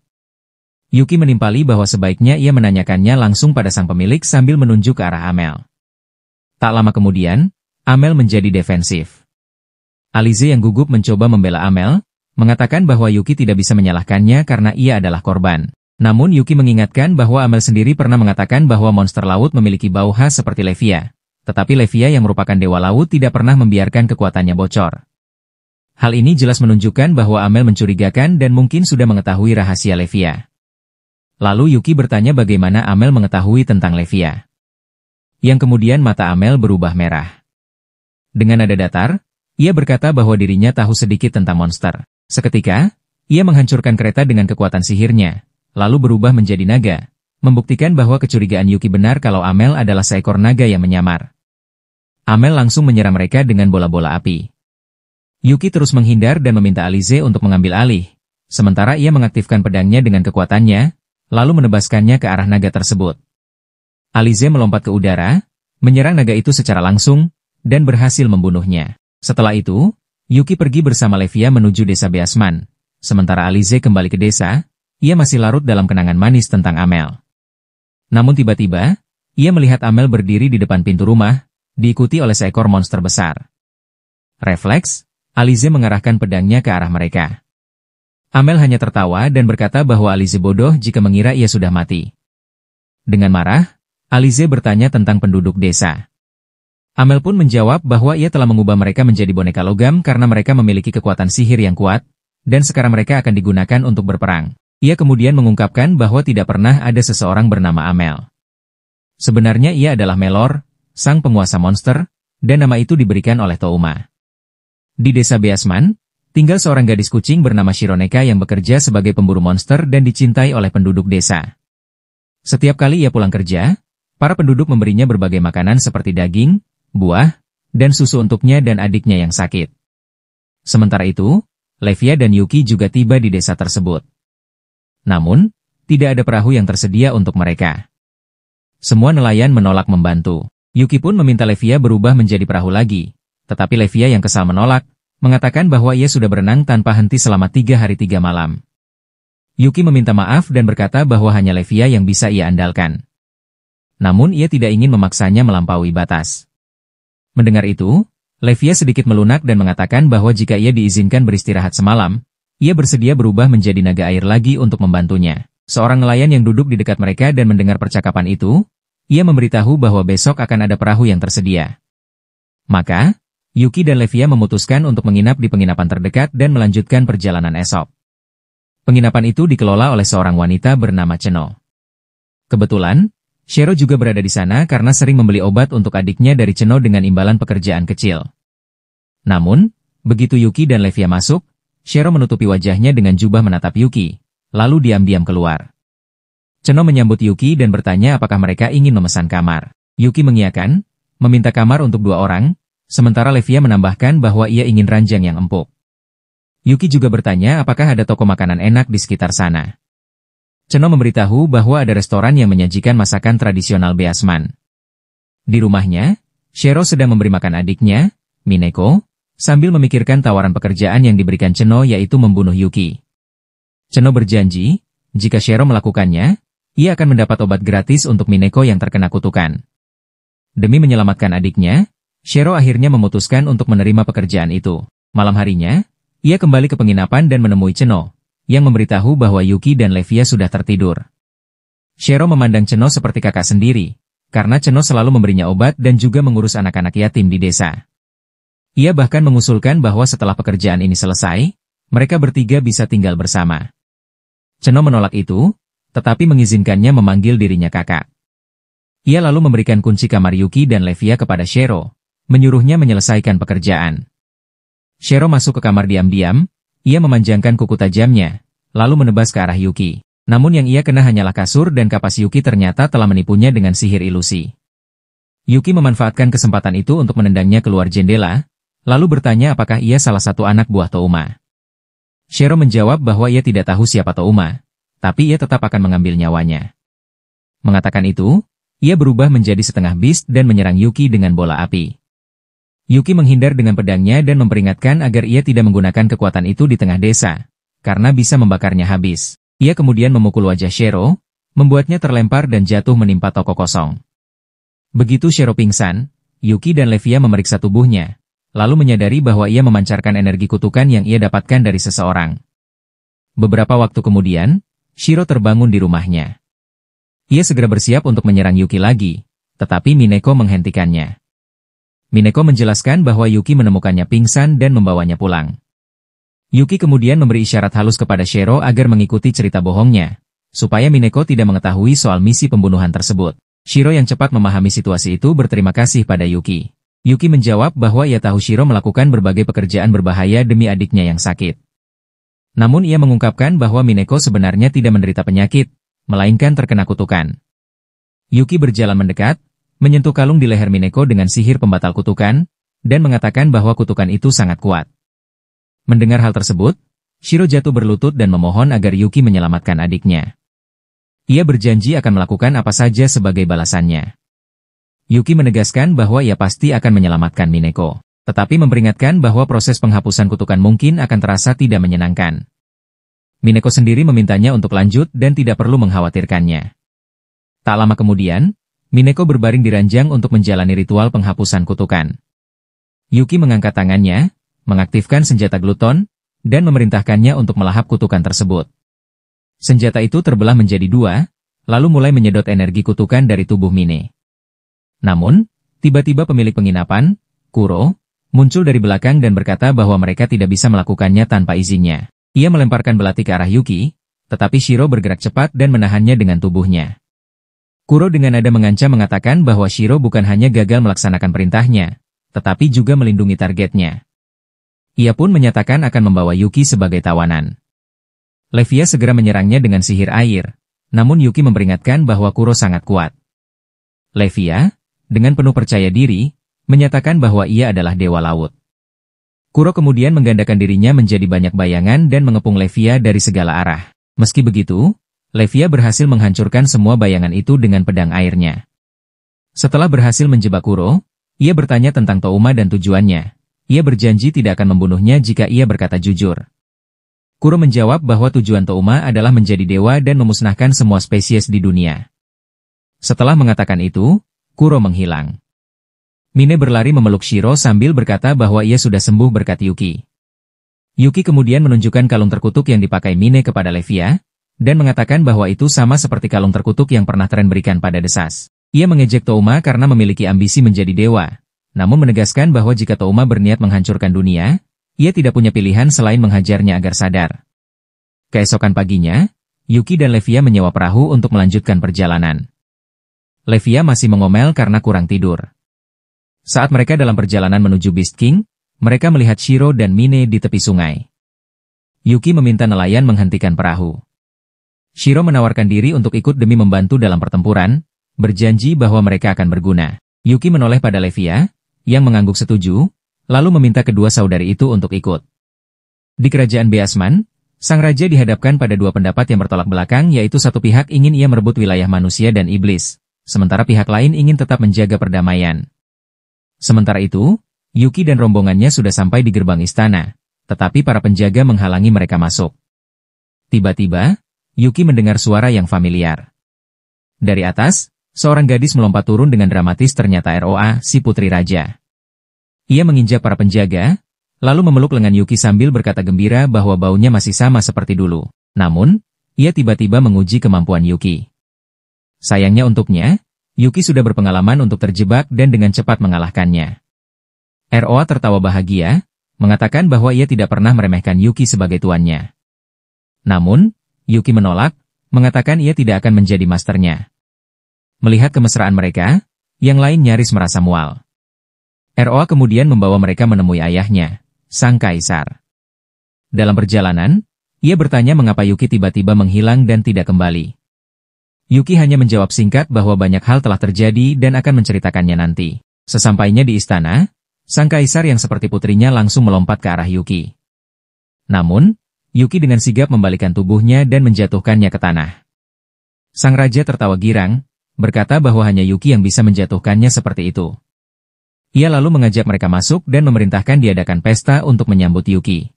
[SPEAKER 1] Yuki menimpali bahwa sebaiknya ia menanyakannya langsung pada sang pemilik sambil menunjuk ke arah Amel. Tak lama kemudian, Amel menjadi defensif. Alize yang gugup mencoba membela Amel, mengatakan bahwa Yuki tidak bisa menyalahkannya karena ia adalah korban. Namun Yuki mengingatkan bahwa Amel sendiri pernah mengatakan bahwa monster laut memiliki bau khas seperti Levia. Tetapi Levia yang merupakan dewa laut tidak pernah membiarkan kekuatannya bocor. Hal ini jelas menunjukkan bahwa Amel mencurigakan dan mungkin sudah mengetahui rahasia Levia. Lalu Yuki bertanya bagaimana Amel mengetahui tentang Levia. Yang kemudian mata Amel berubah merah. Dengan nada datar, ia berkata bahwa dirinya tahu sedikit tentang monster. Seketika, ia menghancurkan kereta dengan kekuatan sihirnya, lalu berubah menjadi naga, membuktikan bahwa kecurigaan Yuki benar kalau Amel adalah seekor naga yang menyamar. Amel langsung menyerang mereka dengan bola-bola api. Yuki terus menghindar dan meminta Alize untuk mengambil alih, sementara ia mengaktifkan pedangnya dengan kekuatannya, lalu menebaskannya ke arah naga tersebut. Alize melompat ke udara, menyerang naga itu secara langsung, dan berhasil membunuhnya. Setelah itu, Yuki pergi bersama Levia menuju desa Beasman. Sementara Alize kembali ke desa, ia masih larut dalam kenangan manis tentang Amel. Namun tiba-tiba, ia melihat Amel berdiri di depan pintu rumah, diikuti oleh seekor monster besar. Refleks, Alize mengarahkan pedangnya ke arah mereka. Amel hanya tertawa dan berkata bahwa Alize bodoh jika mengira ia sudah mati. Dengan marah, Alize bertanya tentang penduduk desa. Amel pun menjawab bahwa ia telah mengubah mereka menjadi boneka logam karena mereka memiliki kekuatan sihir yang kuat, dan sekarang mereka akan digunakan untuk berperang. Ia kemudian mengungkapkan bahwa tidak pernah ada seseorang bernama Amel. Sebenarnya ia adalah Melor, sang penguasa monster, dan nama itu diberikan oleh Touma. Di desa Beasman, tinggal seorang gadis kucing bernama Shironeka yang bekerja sebagai pemburu monster dan dicintai oleh penduduk desa. Setiap kali ia pulang kerja, para penduduk memberinya berbagai makanan seperti daging, buah, dan susu untuknya dan adiknya yang sakit. Sementara itu, Levia dan Yuki juga tiba di desa tersebut. Namun, tidak ada perahu yang tersedia untuk mereka. Semua nelayan menolak membantu. Yuki pun meminta Levia berubah menjadi perahu lagi, tetapi Levia yang kesal menolak, mengatakan bahwa ia sudah berenang tanpa henti selama 3 hari 3 malam. Yuki meminta maaf dan berkata bahwa hanya Levia yang bisa ia andalkan. Namun ia tidak ingin memaksanya melampaui batas. Mendengar itu, Levia sedikit melunak dan mengatakan bahwa jika ia diizinkan beristirahat semalam, ia bersedia berubah menjadi naga air lagi untuk membantunya. Seorang nelayan yang duduk di dekat mereka dan mendengar percakapan itu, ia memberitahu bahwa besok akan ada perahu yang tersedia. Maka, Yuki dan Levia memutuskan untuk menginap di penginapan terdekat dan melanjutkan perjalanan esok. Penginapan itu dikelola oleh seorang wanita bernama Cheno. Kebetulan, Shero juga berada di sana karena sering membeli obat untuk adiknya dari Cheno dengan imbalan pekerjaan kecil. Namun, begitu Yuki dan Levia masuk, Shero menutupi wajahnya dengan jubah menatap Yuki, lalu diam-diam keluar. Cheno menyambut Yuki dan bertanya apakah mereka ingin memesan kamar. Yuki mengiyakan, meminta kamar untuk 2 orang, sementara Levia menambahkan bahwa ia ingin ranjang yang empuk. Yuki juga bertanya apakah ada toko makanan enak di sekitar sana. Cheno memberitahu bahwa ada restoran yang menyajikan masakan tradisional Beasman. Di rumahnya, Shero sedang memberi makan adiknya, Mineko, sambil memikirkan tawaran pekerjaan yang diberikan Cheno yaitu membunuh Yuki. Cheno berjanji, jika Shero melakukannya, ia akan mendapat obat gratis untuk Mineko yang terkena kutukan. Demi menyelamatkan adiknya, Shero akhirnya memutuskan untuk menerima pekerjaan itu. Malam harinya, ia kembali ke penginapan dan menemui Cheno, yang memberitahu bahwa Yuki dan Levia sudah tertidur. Shero memandang Cheno seperti kakak sendiri, karena Cheno selalu memberinya obat dan juga mengurus anak-anak yatim di desa. Ia bahkan mengusulkan bahwa setelah pekerjaan ini selesai, mereka bertiga bisa tinggal bersama. Cheno menolak itu, tetapi mengizinkannya memanggil dirinya kakak. Ia lalu memberikan kunci kamar Yuki dan Levia kepada Shero, menyuruhnya menyelesaikan pekerjaan. Shero masuk ke kamar diam-diam. Ia memanjangkan kuku tajamnya, lalu menebas ke arah Yuki. Namun yang ia kena hanyalah kasur dan kapas Yuki ternyata telah menipunya dengan sihir ilusi. Yuki memanfaatkan kesempatan itu untuk menendangnya keluar jendela, lalu bertanya apakah ia salah satu anak buah Touma. Shiro menjawab bahwa ia tidak tahu siapa Touma, tapi ia tetap akan mengambil nyawanya. Mengatakan itu, ia berubah menjadi setengah beast dan menyerang Yuki dengan bola api. Yuki menghindar dengan pedangnya dan memperingatkan agar ia tidak menggunakan kekuatan itu di tengah desa, karena bisa membakarnya habis. Ia kemudian memukul wajah Shiro, membuatnya terlempar dan jatuh menimpa toko kosong. Begitu Shiro pingsan, Yuki dan Levia memeriksa tubuhnya, lalu menyadari bahwa ia memancarkan energi kutukan yang ia dapatkan dari seseorang. Beberapa waktu kemudian, Shiro terbangun di rumahnya. Ia segera bersiap untuk menyerang Yuki lagi, tetapi Mineko menghentikannya. Mineko menjelaskan bahwa Yuki menemukannya pingsan dan membawanya pulang. Yuki kemudian memberi isyarat halus kepada Shiro agar mengikuti cerita bohongnya, supaya Mineko tidak mengetahui soal misi pembunuhan tersebut. Shiro yang cepat memahami situasi itu berterima kasih pada Yuki. Yuki menjawab bahwa ia tahu Shiro melakukan berbagai pekerjaan berbahaya demi adiknya yang sakit. Namun ia mengungkapkan bahwa Mineko sebenarnya tidak menderita penyakit, melainkan terkena kutukan. Yuki berjalan mendekat, menyentuh kalung di leher Mineko dengan sihir pembatal kutukan, dan mengatakan bahwa kutukan itu sangat kuat. Mendengar hal tersebut, Shiro jatuh berlutut dan memohon agar Yuki menyelamatkan adiknya. Ia berjanji akan melakukan apa saja sebagai balasannya. Yuki menegaskan bahwa ia pasti akan menyelamatkan Mineko, tetapi memperingatkan bahwa proses penghapusan kutukan mungkin akan terasa tidak menyenangkan. Mineko sendiri memintanya untuk lanjut dan tidak perlu mengkhawatirkannya. Tak lama kemudian, Mineko berbaring di ranjang untuk menjalani ritual penghapusan kutukan. Yuki mengangkat tangannya, mengaktifkan senjata gluton, dan memerintahkannya untuk melahap kutukan tersebut. Senjata itu terbelah menjadi dua, lalu mulai menyedot energi kutukan dari tubuh Mine. Namun, tiba-tiba pemilik penginapan, Kuro, muncul dari belakang dan berkata bahwa mereka tidak bisa melakukannya tanpa izinnya. Ia melemparkan belati ke arah Yuki, tetapi Shiro bergerak cepat dan menahannya dengan tubuhnya. Kuro dengan nada mengancam mengatakan bahwa Shiro bukan hanya gagal melaksanakan perintahnya, tetapi juga melindungi targetnya. Ia pun menyatakan akan membawa Yuki sebagai tawanan. Levia segera menyerangnya dengan sihir air, namun Yuki memperingatkan bahwa Kuro sangat kuat. Levia, dengan penuh percaya diri, menyatakan bahwa ia adalah dewa laut. Kuro kemudian menggandakan dirinya menjadi banyak bayangan dan mengepung Levia dari segala arah. Meski begitu, Levia berhasil menghancurkan semua bayangan itu dengan pedang airnya. Setelah berhasil menjebak Kuro, ia bertanya tentang Touma dan tujuannya. Ia berjanji tidak akan membunuhnya jika ia berkata jujur. Kuro menjawab bahwa tujuan Touma adalah menjadi dewa dan memusnahkan semua spesies di dunia. Setelah mengatakan itu, Kuro menghilang. Mine berlari memeluk Shiro sambil berkata bahwa ia sudah sembuh berkat Yuki. Yuki kemudian menunjukkan kalung terkutuk yang dipakai Mine kepada Levia, dan mengatakan bahwa itu sama seperti kalung terkutuk yang pernah Tren berikan pada Desas. Ia mengejek Touma karena memiliki ambisi menjadi dewa, namun menegaskan bahwa jika Touma berniat menghancurkan dunia, ia tidak punya pilihan selain menghajarnya agar sadar. Keesokan paginya, Yuki dan Levia menyewa perahu untuk melanjutkan perjalanan. Levia masih mengomel karena kurang tidur. Saat mereka dalam perjalanan menuju Beast King, mereka melihat Shiro dan Mine di tepi sungai. Yuki meminta nelayan menghentikan perahu. Shiro menawarkan diri untuk ikut demi membantu dalam pertempuran, berjanji bahwa mereka akan berguna. Yuki menoleh pada Levia, yang mengangguk setuju, lalu meminta kedua saudari itu untuk ikut. Di kerajaan Beasman, sang raja dihadapkan pada dua pendapat yang bertolak belakang, yaitu satu pihak ingin ia merebut wilayah manusia dan iblis, sementara pihak lain ingin tetap menjaga perdamaian. Sementara itu, Yuki dan rombongannya sudah sampai di gerbang istana, tetapi para penjaga menghalangi mereka masuk. Tiba-tiba, Yuki mendengar suara yang familiar. Dari atas, seorang gadis melompat turun dengan dramatis, ternyata Roa, si putri raja. Ia menginjak para penjaga, lalu memeluk lengan Yuki sambil berkata gembira bahwa baunya masih sama seperti dulu. Namun, ia tiba-tiba menguji kemampuan Yuki. Sayangnya untuknya, Yuki sudah berpengalaman untuk terjebak dan dengan cepat mengalahkannya. Roa tertawa bahagia, mengatakan bahwa ia tidak pernah meremehkan Yuki sebagai tuannya. Namun, Yuki menolak, mengatakan ia tidak akan menjadi masternya. Melihat kemesraan mereka, yang lain nyaris merasa mual. Roa kemudian membawa mereka menemui ayahnya, sang kaisar. Dalam perjalanan, ia bertanya mengapa Yuki tiba-tiba menghilang dan tidak kembali. Yuki hanya menjawab singkat bahwa banyak hal telah terjadi dan akan menceritakannya nanti. Sesampainya di istana, sang kaisar yang seperti putrinya langsung melompat ke arah Yuki. Namun, Yuki dengan sigap membalikkan tubuhnya dan menjatuhkannya ke tanah. Sang raja tertawa girang, berkata bahwa hanya Yuki yang bisa menjatuhkannya seperti itu. Ia lalu mengajak mereka masuk dan memerintahkan diadakan pesta untuk menyambut Yuki.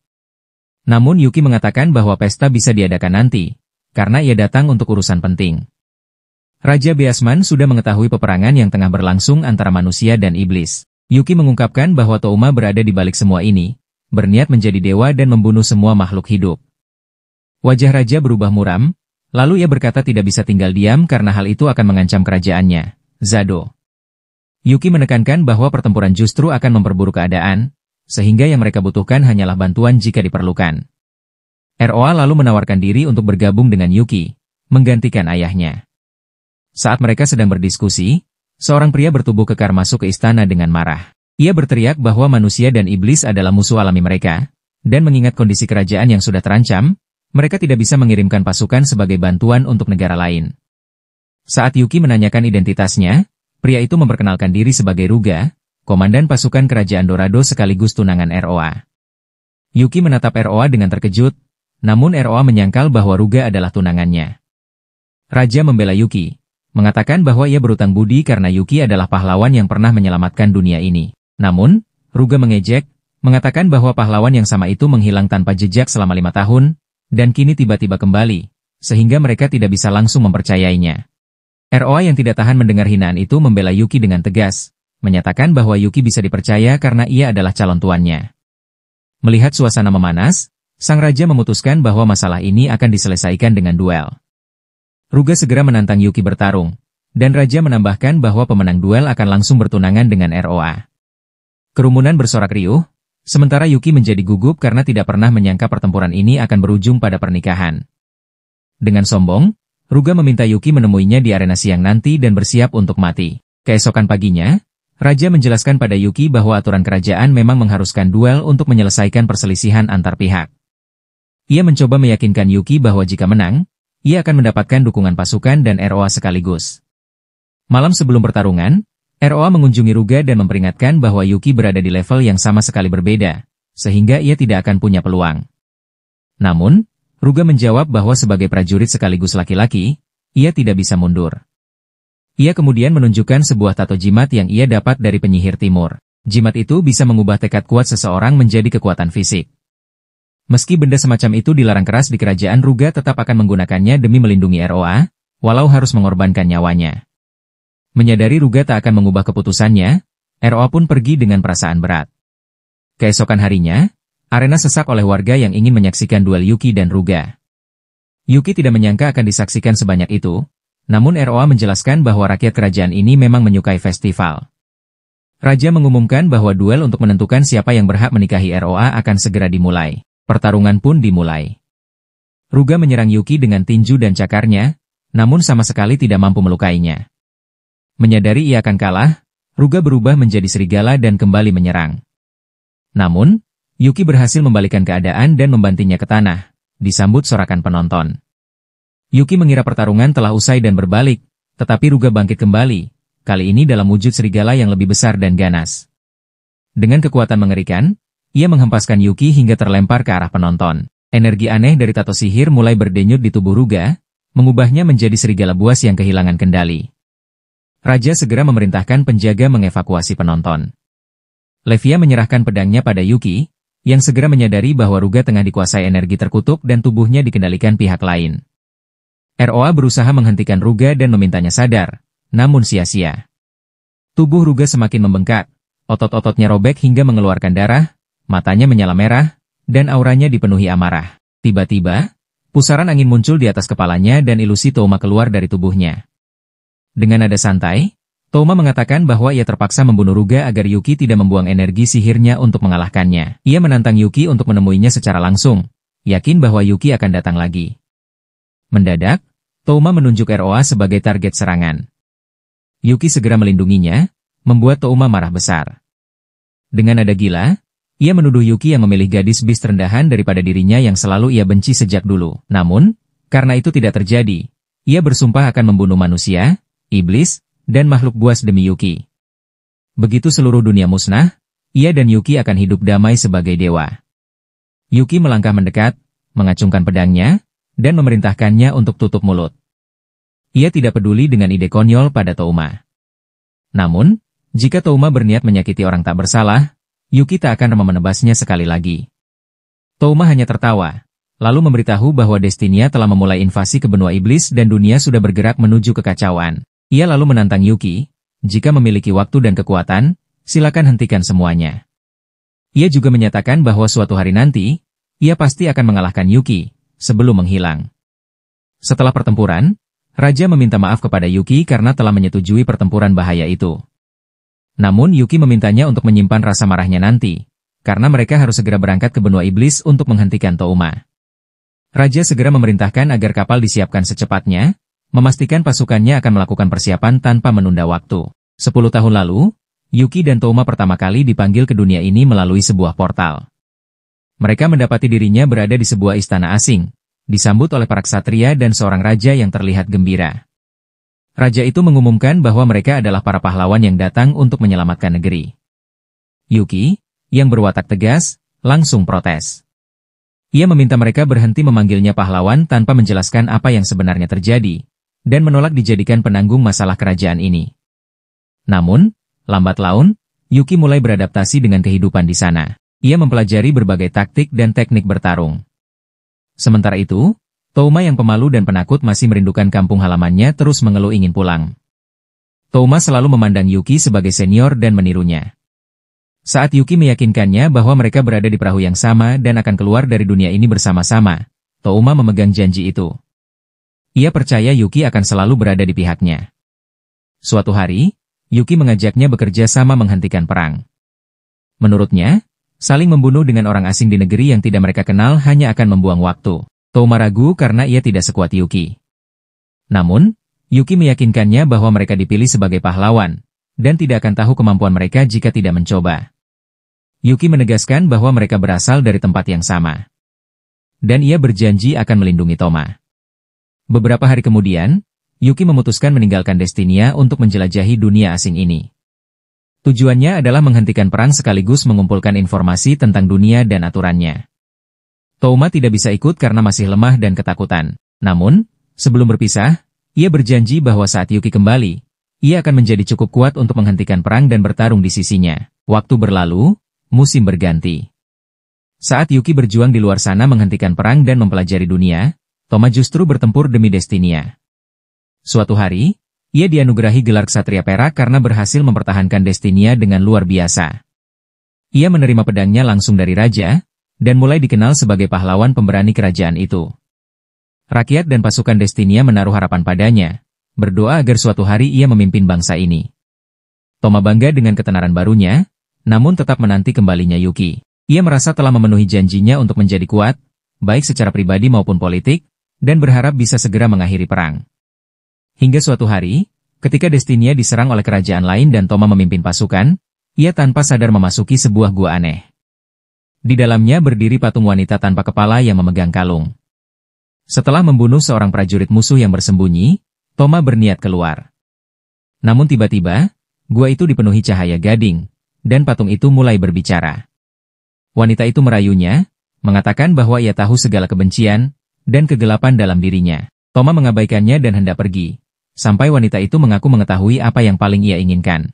[SPEAKER 1] Namun Yuki mengatakan bahwa pesta bisa diadakan nanti, karena ia datang untuk urusan penting. Raja Beasman sudah mengetahui peperangan yang tengah berlangsung antara manusia dan iblis. Yuki mengungkapkan bahwa Touma berada di balik semua ini, berniat menjadi dewa dan membunuh semua makhluk hidup. Wajah raja berubah muram, lalu ia berkata tidak bisa tinggal diam karena hal itu akan mengancam kerajaannya. Zado. Yuki menekankan bahwa pertempuran justru akan memperburuk keadaan, sehingga yang mereka butuhkan hanyalah bantuan jika diperlukan. ROA lalu menawarkan diri untuk bergabung dengan Yuki, menggantikan ayahnya. Saat mereka sedang berdiskusi, seorang pria bertubuh kekar masuk ke istana dengan marah. Ia berteriak bahwa manusia dan iblis adalah musuh alami mereka, dan mengingat kondisi kerajaan yang sudah terancam, mereka tidak bisa mengirimkan pasukan sebagai bantuan untuk negara lain. Saat Yuki menanyakan identitasnya, pria itu memperkenalkan diri sebagai Ruga, komandan pasukan kerajaan Dorado sekaligus tunangan ROA. Yuki menatap ROA dengan terkejut, namun ROA menyangkal bahwa Ruga adalah tunangannya. Raja membela Yuki, mengatakan bahwa ia berutang budi karena Yuki adalah pahlawan yang pernah menyelamatkan dunia ini. Namun, Ruga mengejek, mengatakan bahwa pahlawan yang sama itu menghilang tanpa jejak selama 5 tahun, dan kini tiba-tiba kembali, sehingga mereka tidak bisa langsung mempercayainya. ROA yang tidak tahan mendengar hinaan itu membela Yuki dengan tegas, menyatakan bahwa Yuki bisa dipercaya karena ia adalah calon tuannya. Melihat suasana memanas, sang raja memutuskan bahwa masalah ini akan diselesaikan dengan duel. Ruga segera menantang Yuki bertarung, dan raja menambahkan bahwa pemenang duel akan langsung bertunangan dengan ROA. Kerumunan bersorak riuh, sementara Yuki menjadi gugup karena tidak pernah menyangka pertempuran ini akan berujung pada pernikahan. Dengan sombong, Ruga meminta Yuki menemuinya di arena siang nanti dan bersiap untuk mati. Keesokan paginya, raja menjelaskan pada Yuki bahwa aturan kerajaan memang mengharuskan duel untuk menyelesaikan perselisihan antar pihak. Ia mencoba meyakinkan Yuki bahwa jika menang, ia akan mendapatkan dukungan pasukan dan ROA sekaligus. Malam sebelum pertarungan, ROA mengunjungi Ruga dan memperingatkan bahwa Yuki berada di level yang sama sekali berbeda, sehingga ia tidak akan punya peluang. Namun, Ruga menjawab bahwa sebagai prajurit sekaligus laki-laki, ia tidak bisa mundur. Ia kemudian menunjukkan sebuah tato jimat yang ia dapat dari penyihir timur. Jimat itu bisa mengubah tekad kuat seseorang menjadi kekuatan fisik. Meski benda semacam itu dilarang keras di kerajaan, Ruga tetap akan menggunakannya demi melindungi ROA, walau harus mengorbankan nyawanya. Menyadari Ruga tak akan mengubah keputusannya, ROA pun pergi dengan perasaan berat. Keesokan harinya, arena sesak oleh warga yang ingin menyaksikan duel Yuki dan Ruga. Yuki tidak menyangka akan disaksikan sebanyak itu, namun ROA menjelaskan bahwa rakyat kerajaan ini memang menyukai festival. Raja mengumumkan bahwa duel untuk menentukan siapa yang berhak menikahi ROA akan segera dimulai. Pertarungan pun dimulai. Ruga menyerang Yuki dengan tinju dan cakarnya, namun sama sekali tidak mampu melukainya. Menyadari ia akan kalah, Ruga berubah menjadi serigala dan kembali menyerang. Namun, Yuki berhasil membalikkan keadaan dan membantingnya ke tanah, disambut sorakan penonton. Yuki mengira pertarungan telah usai dan berbalik, tetapi Ruga bangkit kembali, kali ini dalam wujud serigala yang lebih besar dan ganas. Dengan kekuatan mengerikan, ia menghempaskan Yuki hingga terlempar ke arah penonton. Energi aneh dari tato sihir mulai berdenyut di tubuh Ruga, mengubahnya menjadi serigala buas yang kehilangan kendali. Raja segera memerintahkan penjaga mengevakuasi penonton. Levia menyerahkan pedangnya pada Yuki, yang segera menyadari bahwa Ruga tengah dikuasai energi terkutuk dan tubuhnya dikendalikan pihak lain. ROA berusaha menghentikan Ruga dan memintanya sadar, namun sia-sia. Tubuh Ruga semakin membengkak, otot-ototnya robek hingga mengeluarkan darah, matanya menyala merah, dan auranya dipenuhi amarah. Tiba-tiba, pusaran angin muncul di atas kepalanya dan ilusi Touma keluar dari tubuhnya. Dengan nada santai, Touma mengatakan bahwa ia terpaksa membunuh Ruga agar Yuki tidak membuang energi sihirnya untuk mengalahkannya. Ia menantang Yuki untuk menemuinya secara langsung, yakin bahwa Yuki akan datang lagi. Mendadak, Touma menunjuk ROA sebagai target serangan. Yuki segera melindunginya, membuat Touma marah besar. Dengan nada gila, ia menuduh Yuki yang memilih gadis bis rendahan daripada dirinya yang selalu ia benci sejak dulu. Namun, karena itu tidak terjadi, Ia bersumpah akan membunuh manusia, iblis, dan makhluk buas demi Yuki. Begitu seluruh dunia musnah, ia dan Yuki akan hidup damai sebagai dewa. Yuki melangkah mendekat, mengacungkan pedangnya, dan memerintahkannya untuk tutup mulut. Ia tidak peduli dengan ide konyol pada Touma. Namun, jika Touma berniat menyakiti orang tak bersalah, Yuki tak akan menebasnya sekali lagi. Touma hanya tertawa, lalu memberitahu bahwa Destinia telah memulai invasi ke benua iblis dan dunia sudah bergerak menuju kekacauan. Ia lalu menantang Yuki, jika memiliki waktu dan kekuatan, silakan hentikan semuanya. Ia juga menyatakan bahwa suatu hari nanti, ia pasti akan mengalahkan Yuki, sebelum menghilang. Setelah pertempuran, Raja meminta maaf kepada Yuki karena telah menyetujui pertempuran bahaya itu. Namun Yuki memintanya untuk menyimpan rasa marahnya nanti, karena mereka harus segera berangkat ke benua iblis untuk menghentikan Touma. Raja segera memerintahkan agar kapal disiapkan secepatnya, memastikan pasukannya akan melakukan persiapan tanpa menunda waktu. 10 tahun lalu, Yuki dan Touma pertama kali dipanggil ke dunia ini melalui sebuah portal. Mereka mendapati dirinya berada di sebuah istana asing, disambut oleh para ksatria dan seorang raja yang terlihat gembira. Raja itu mengumumkan bahwa mereka adalah para pahlawan yang datang untuk menyelamatkan negeri. Yuki, yang berwatak tegas, langsung protes. Ia meminta mereka berhenti memanggilnya pahlawan tanpa menjelaskan apa yang sebenarnya terjadi, dan menolak dijadikan penanggung masalah kerajaan ini. Namun, lambat laun, Yuki mulai beradaptasi dengan kehidupan di sana. Ia mempelajari berbagai taktik dan teknik bertarung. Sementara itu, Touma yang pemalu dan penakut masih merindukan kampung halamannya terus mengeluh ingin pulang. Touma selalu memandang Yuki sebagai senior dan menirunya. Saat Yuki meyakinkannya bahwa mereka berada di perahu yang sama dan akan keluar dari dunia ini bersama-sama, Touma memegang janji itu. Ia percaya Yuki akan selalu berada di pihaknya. Suatu hari, Yuki mengajaknya bekerja sama menghentikan perang. Menurutnya, saling membunuh dengan orang asing di negeri yang tidak mereka kenal hanya akan membuang waktu. Touma ragu karena ia tidak sekuat Yuki. Namun, Yuki meyakinkannya bahwa mereka dipilih sebagai pahlawan, dan tidak akan tahu kemampuan mereka jika tidak mencoba. Yuki menegaskan bahwa mereka berasal dari tempat yang sama. Dan ia berjanji akan melindungi Touma. Beberapa hari kemudian, Yuki memutuskan meninggalkan Destinia untuk menjelajahi dunia asing ini. Tujuannya adalah menghentikan perang sekaligus mengumpulkan informasi tentang dunia dan aturannya. Touma tidak bisa ikut karena masih lemah dan ketakutan. Namun, sebelum berpisah, ia berjanji bahwa saat Yuki kembali, ia akan menjadi cukup kuat untuk menghentikan perang dan bertarung di sisinya. Waktu berlalu, musim berganti. Saat Yuki berjuang di luar sana menghentikan perang dan mempelajari dunia, Touma justru bertempur demi Destinia. Suatu hari, ia dianugerahi gelar Ksatria Perak karena berhasil mempertahankan Destinia dengan luar biasa. Ia menerima pedangnya langsung dari raja, dan mulai dikenal sebagai pahlawan pemberani kerajaan itu. Rakyat dan pasukan Destinia menaruh harapan padanya, berdoa agar suatu hari ia memimpin bangsa ini. Touma bangga dengan ketenaran barunya, namun tetap menanti kembalinya Yuki. Ia merasa telah memenuhi janjinya untuk menjadi kuat, baik secara pribadi maupun politik, dan berharap bisa segera mengakhiri perang. Hingga suatu hari, ketika Destinia diserang oleh kerajaan lain dan Touma memimpin pasukan, ia tanpa sadar memasuki sebuah gua aneh. Di dalamnya berdiri patung wanita tanpa kepala yang memegang kalung. Setelah membunuh seorang prajurit musuh yang bersembunyi, Touma berniat keluar. Namun tiba-tiba, gua itu dipenuhi cahaya gading, dan patung itu mulai berbicara. Wanita itu merayunya, mengatakan bahwa ia tahu segala kebencian dan kegelapan dalam dirinya. Touma mengabaikannya dan hendak pergi, sampai wanita itu mengaku mengetahui apa yang paling ia inginkan.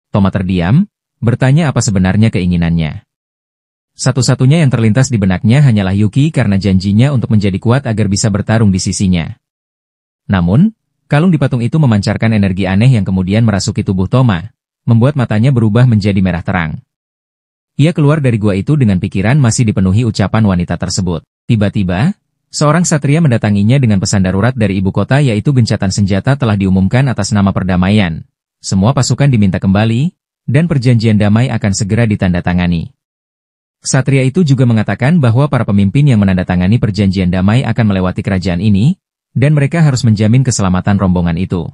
[SPEAKER 1] Touma terdiam, bertanya apa sebenarnya keinginannya. Satu-satunya yang terlintas di benaknya hanyalah Yuki karena janjinya untuk menjadi kuat agar bisa bertarung di sisinya. Namun, kalung di patung itu memancarkan energi aneh yang kemudian merasuki tubuh Touma, membuat matanya berubah menjadi merah terang. Ia keluar dari gua itu dengan pikiran masih dipenuhi ucapan wanita tersebut. Tiba-tiba, seorang ksatria mendatanginya dengan pesan darurat dari ibu kota yaitu gencatan senjata telah diumumkan atas nama perdamaian. Semua pasukan diminta kembali, dan perjanjian damai akan segera ditandatangani. Ksatria itu juga mengatakan bahwa para pemimpin yang menandatangani perjanjian damai akan melewati kerajaan ini, dan mereka harus menjamin keselamatan rombongan itu.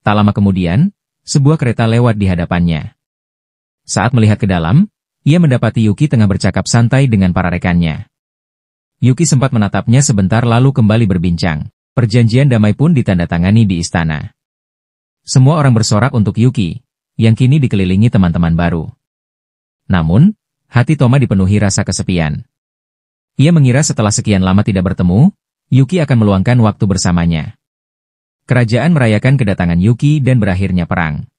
[SPEAKER 1] Tak lama kemudian, sebuah kereta lewat di hadapannya. Saat melihat ke dalam, ia mendapati Yuki tengah bercakap santai dengan para rekannya. Yuki sempat menatapnya sebentar lalu kembali berbincang. Perjanjian damai pun ditandatangani di istana. Semua orang bersorak untuk Yuki, yang kini dikelilingi teman-teman baru. Namun, hati Toma dipenuhi rasa kesepian. Ia mengira setelah sekian lama tidak bertemu, Yuki akan meluangkan waktu bersamanya. Kerajaan merayakan kedatangan Yuki dan berakhirnya perang.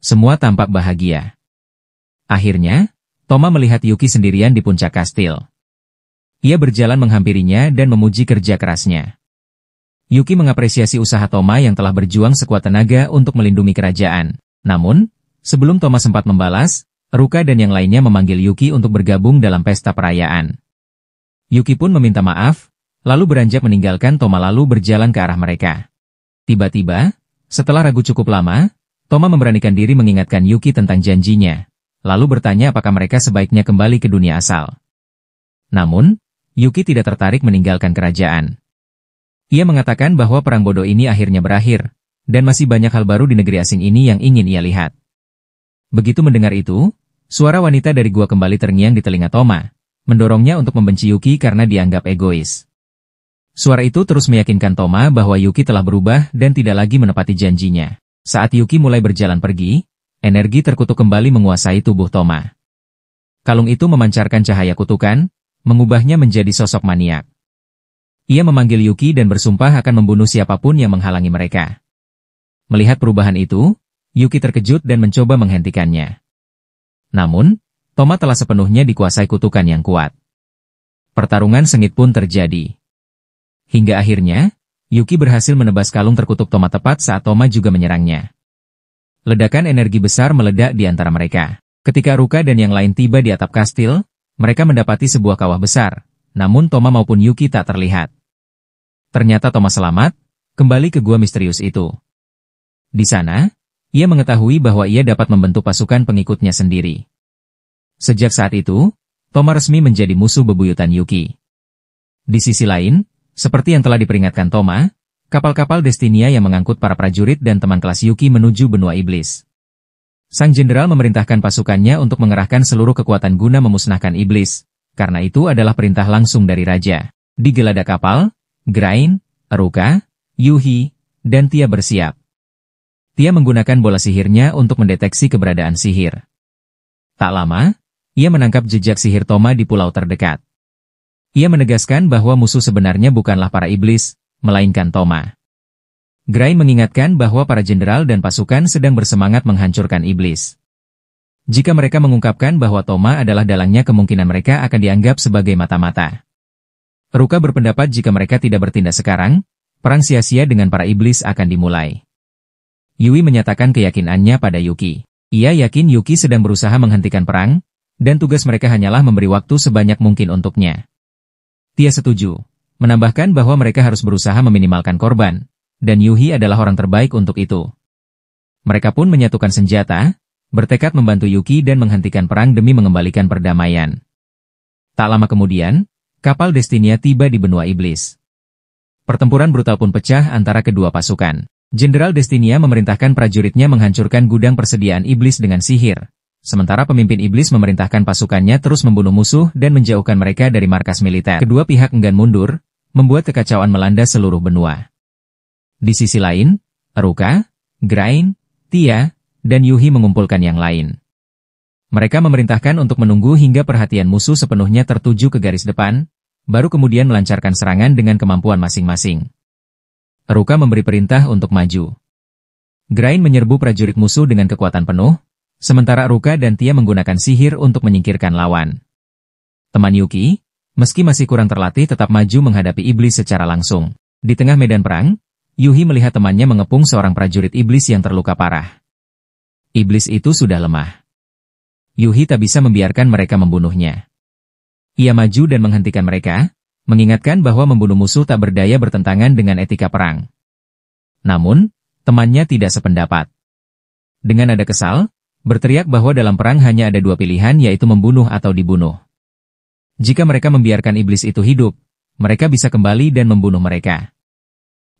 [SPEAKER 1] Semua tampak bahagia. Akhirnya, Toma melihat Yuki sendirian di puncak kastil. Ia berjalan menghampirinya dan memuji kerja kerasnya. Yuki mengapresiasi usaha Toma yang telah berjuang sekuat tenaga untuk melindungi kerajaan. Namun, sebelum Toma sempat membalas, Ruka dan yang lainnya memanggil Yuki untuk bergabung dalam pesta perayaan. Yuki pun meminta maaf, lalu beranjak meninggalkan Toma lalu berjalan ke arah mereka. Tiba-tiba, setelah ragu cukup lama, Toma memberanikan diri mengingatkan Yuki tentang janjinya, lalu bertanya apakah mereka sebaiknya kembali ke dunia asal. Namun, Yuki tidak tertarik meninggalkan kerajaan. Ia mengatakan bahwa perang bodoh ini akhirnya berakhir, dan masih banyak hal baru di negeri asing ini yang ingin ia lihat. Begitu mendengar itu, suara wanita dari gua kembali terngiang di telinga Toma, mendorongnya untuk membenci Yuki karena dianggap egois. Suara itu terus meyakinkan Toma bahwa Yuki telah berubah dan tidak lagi menepati janjinya. Saat Yuki mulai berjalan pergi, energi terkutuk kembali menguasai tubuh Toma. Kalung itu memancarkan cahaya kutukan, mengubahnya menjadi sosok maniak. Ia memanggil Yuki dan bersumpah akan membunuh siapapun yang menghalangi mereka. Melihat perubahan itu, Yuki terkejut dan mencoba menghentikannya. Namun, Toma telah sepenuhnya dikuasai kutukan yang kuat. Pertarungan sengit pun terjadi. Hingga akhirnya, Yuki berhasil menebas kalung terkutuk Toma tepat saat Toma juga menyerangnya. Ledakan energi besar meledak di antara mereka. Ketika Ruka dan yang lain tiba di atap kastil, mereka mendapati sebuah kawah besar, namun Toma maupun Yuki tak terlihat. Ternyata Toma selamat, kembali ke gua misterius itu. Di sana, ia mengetahui bahwa ia dapat membentuk pasukan pengikutnya sendiri. Sejak saat itu, Toma resmi menjadi musuh bebuyutan Yuki. Di sisi lain, seperti yang telah diperingatkan Toma, kapal-kapal Destinia yang mengangkut para prajurit dan teman kelas Yuki menuju benua iblis. Sang jenderal memerintahkan pasukannya untuk mengerahkan seluruh kekuatan guna memusnahkan iblis, karena itu adalah perintah langsung dari raja. Di geladak kapal, Grain, Ruka, Yuhi, dan Tia bersiap. Tia menggunakan bola sihirnya untuk mendeteksi keberadaan sihir. Tak lama, ia menangkap jejak sihir Toma di pulau terdekat. Ia menegaskan bahwa musuh sebenarnya bukanlah para iblis, melainkan Toma. Grain mengingatkan bahwa para jenderal dan pasukan sedang bersemangat menghancurkan iblis. Jika mereka mengungkapkan bahwa Toma adalah dalangnya, kemungkinan mereka akan dianggap sebagai mata-mata. Ruka berpendapat jika mereka tidak bertindak sekarang, perang sia-sia dengan para iblis akan dimulai. Yui menyatakan keyakinannya pada Yuki. Ia yakin Yuki sedang berusaha menghentikan perang, dan tugas mereka hanyalah memberi waktu sebanyak mungkin untuknya. Tia setuju, menambahkan bahwa mereka harus berusaha meminimalkan korban, dan Yuhi adalah orang terbaik untuk itu. Mereka pun menyatukan senjata, bertekad membantu Yuki dan menghentikan perang demi mengembalikan perdamaian. Tak lama kemudian, kapal Destinia tiba di benua iblis. Pertempuran brutal pun pecah antara kedua pasukan. Jenderal Destinia memerintahkan prajuritnya menghancurkan gudang persediaan iblis dengan sihir, sementara pemimpin iblis memerintahkan pasukannya terus membunuh musuh dan menjauhkan mereka dari markas militer. Kedua pihak enggan mundur, membuat kekacauan melanda seluruh benua. Di sisi lain, Ruka, Grain, Tia, dan Yuhi mengumpulkan yang lain. Mereka memerintahkan untuk menunggu hingga perhatian musuh sepenuhnya tertuju ke garis depan, baru kemudian melancarkan serangan dengan kemampuan masing-masing. Ruka memberi perintah untuk maju. Grain menyerbu prajurit musuh dengan kekuatan penuh, sementara Ruka dan Tia menggunakan sihir untuk menyingkirkan lawan. Teman Yuki, meski masih kurang terlatih, tetap maju menghadapi iblis secara langsung. Di tengah medan perang, Yuhi melihat temannya mengepung seorang prajurit iblis yang terluka parah. Iblis itu sudah lemah. Yuhi tak bisa membiarkan mereka membunuhnya. Ia maju dan menghentikan mereka, mengingatkan bahwa membunuh musuh tak berdaya bertentangan dengan etika perang. Namun, temannya tidak sependapat. Dengan nada kesal, berteriak bahwa dalam perang hanya ada dua pilihan, yaitu membunuh atau dibunuh. Jika mereka membiarkan iblis itu hidup, mereka bisa kembali dan membunuh mereka.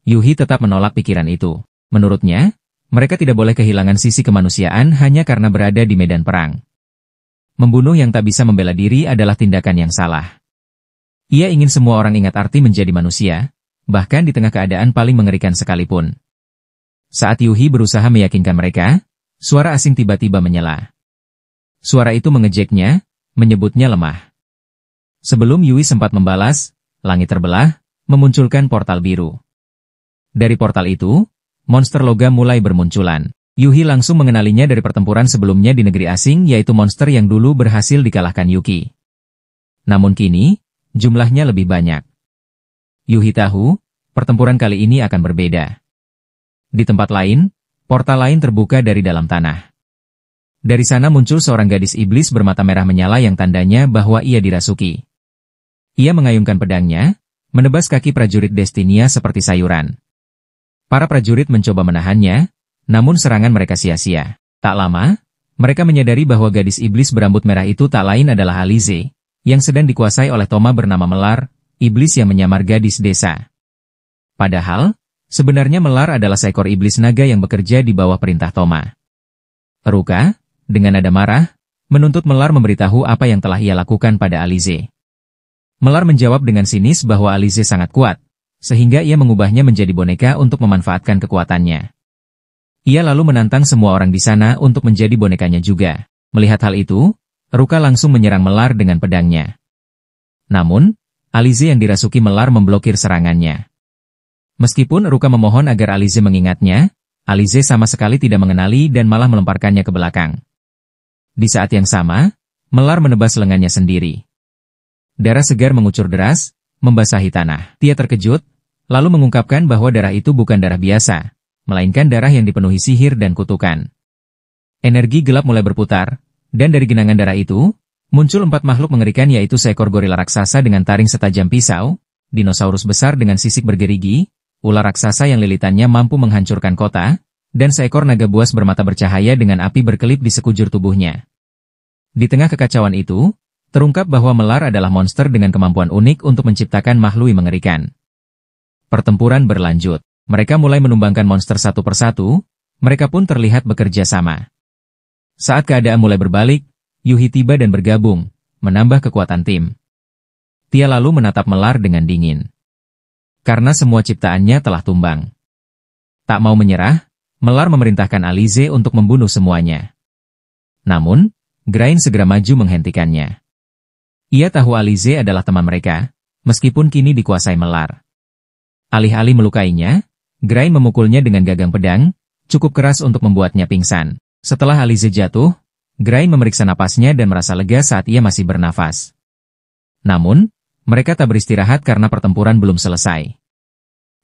[SPEAKER 1] Yuhi tetap menolak pikiran itu. Menurutnya, mereka tidak boleh kehilangan sisi kemanusiaan hanya karena berada di medan perang. Membunuh yang tak bisa membela diri adalah tindakan yang salah. Ia ingin semua orang ingat arti menjadi manusia, bahkan di tengah keadaan paling mengerikan sekalipun. Saat Yuhi berusaha meyakinkan mereka, suara asing tiba-tiba menyela. Suara itu mengejeknya, menyebutnya lemah. Sebelum Yui sempat membalas, langit terbelah, memunculkan portal biru. Dari portal itu, monster logam mulai bermunculan. Yuhi langsung mengenalinya dari pertempuran sebelumnya di negeri asing, yaitu monster yang dulu berhasil dikalahkan Yuki. Namun kini, jumlahnya lebih banyak. Yuhi tahu, pertempuran kali ini akan berbeda. Di tempat lain, portal lain terbuka dari dalam tanah. Dari sana muncul seorang gadis iblis bermata merah menyala yang tandanya bahwa ia dirasuki. Ia mengayunkan pedangnya, menebas kaki prajurit Destinia seperti sayuran. Para prajurit mencoba menahannya, namun serangan mereka sia-sia. Tak lama, mereka menyadari bahwa gadis iblis berambut merah itu tak lain adalah Alize, yang sedang dikuasai oleh Thoma bernama Melar, iblis yang menyamar gadis desa. Padahal, sebenarnya Melar adalah seekor iblis naga yang bekerja di bawah perintah Thoma. Ruka, dengan nada marah, menuntut Melar memberitahu apa yang telah ia lakukan pada Alize. Melar menjawab dengan sinis bahwa Alize sangat kuat, sehingga ia mengubahnya menjadi boneka untuk memanfaatkan kekuatannya. Ia lalu menantang semua orang di sana untuk menjadi bonekanya juga. Melihat hal itu, Ruka langsung menyerang Melar dengan pedangnya. Namun, Alize yang dirasuki Melar memblokir serangannya. Meskipun Ruka memohon agar Alize mengingatnya, Alize sama sekali tidak mengenali dan malah melemparkannya ke belakang. Di saat yang sama, Melar menebas lengannya sendiri. Darah segar mengucur deras, membasahi tanah. Dia terkejut, lalu mengungkapkan bahwa darah itu bukan darah biasa, melainkan darah yang dipenuhi sihir dan kutukan. Energi gelap mulai berputar, dan dari genangan darah itu, muncul 4 makhluk mengerikan yaitu seekor gorila raksasa dengan taring setajam pisau, dinosaurus besar dengan sisik bergerigi, ular raksasa yang lilitannya mampu menghancurkan kota, dan seekor naga buas bermata bercahaya dengan api berkelip di sekujur tubuhnya. Di tengah kekacauan itu, terungkap bahwa Melar adalah monster dengan kemampuan unik untuk menciptakan makhluk mengerikan. Pertempuran berlanjut. Mereka mulai menumbangkan monster satu persatu, mereka pun terlihat bekerja sama. Saat keadaan mulai berbalik, Yuhi tiba dan bergabung, menambah kekuatan tim. Dia lalu menatap Melar dengan dingin. Karena semua ciptaannya telah tumbang. Tak mau menyerah, Melar memerintahkan Alize untuk membunuh semuanya. Namun, Grain segera maju menghentikannya. Ia tahu Alize adalah teman mereka, meskipun kini dikuasai Melar. Alih-alih melukainya, Grain memukulnya dengan gagang pedang, cukup keras untuk membuatnya pingsan. Setelah Alize jatuh, Grain memeriksa napasnya dan merasa lega saat ia masih bernafas. Namun, mereka tak beristirahat karena pertempuran belum selesai.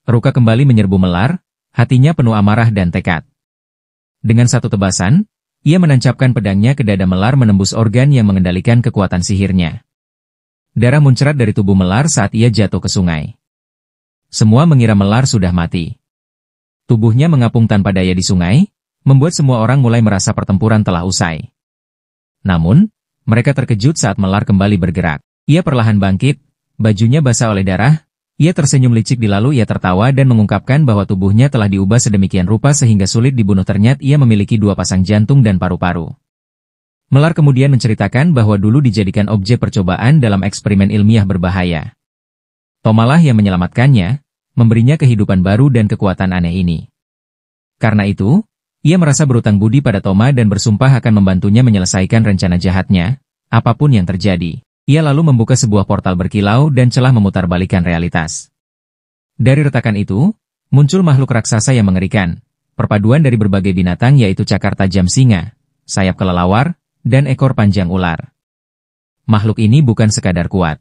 [SPEAKER 1] Ruka kembali menyerbu Melar, hatinya penuh amarah dan tekad. Dengan satu tebasan, ia menancapkan pedangnya ke dada Melar menembus organ yang mengendalikan kekuatan sihirnya. Darah muncrat dari tubuh Melar saat ia jatuh ke sungai. Semua mengira Melar sudah mati. Tubuhnya mengapung tanpa daya di sungai, membuat semua orang mulai merasa pertempuran telah usai. Namun, mereka terkejut saat Melar kembali bergerak. Ia perlahan bangkit, bajunya basah oleh darah, ia tersenyum licik lalu ia tertawa dan mengungkapkan bahwa tubuhnya telah diubah sedemikian rupa sehingga sulit dibunuh ternyata ia memiliki 2 pasang jantung dan paru-paru. Melar kemudian menceritakan bahwa dulu dijadikan objek percobaan dalam eksperimen ilmiah berbahaya. Thomalah yang menyelamatkannya, memberinya kehidupan baru dan kekuatan aneh ini. Karena itu, ia merasa berutang budi pada Thoma dan bersumpah akan membantunya menyelesaikan rencana jahatnya, apapun yang terjadi. Ia lalu membuka sebuah portal berkilau dan celah memutarbalikkan realitas. Dari retakan itu, muncul makhluk raksasa yang mengerikan, perpaduan dari berbagai binatang yaitu cakar tajam singa, sayap kelelawar, dan ekor panjang ular. Makhluk ini bukan sekadar kuat.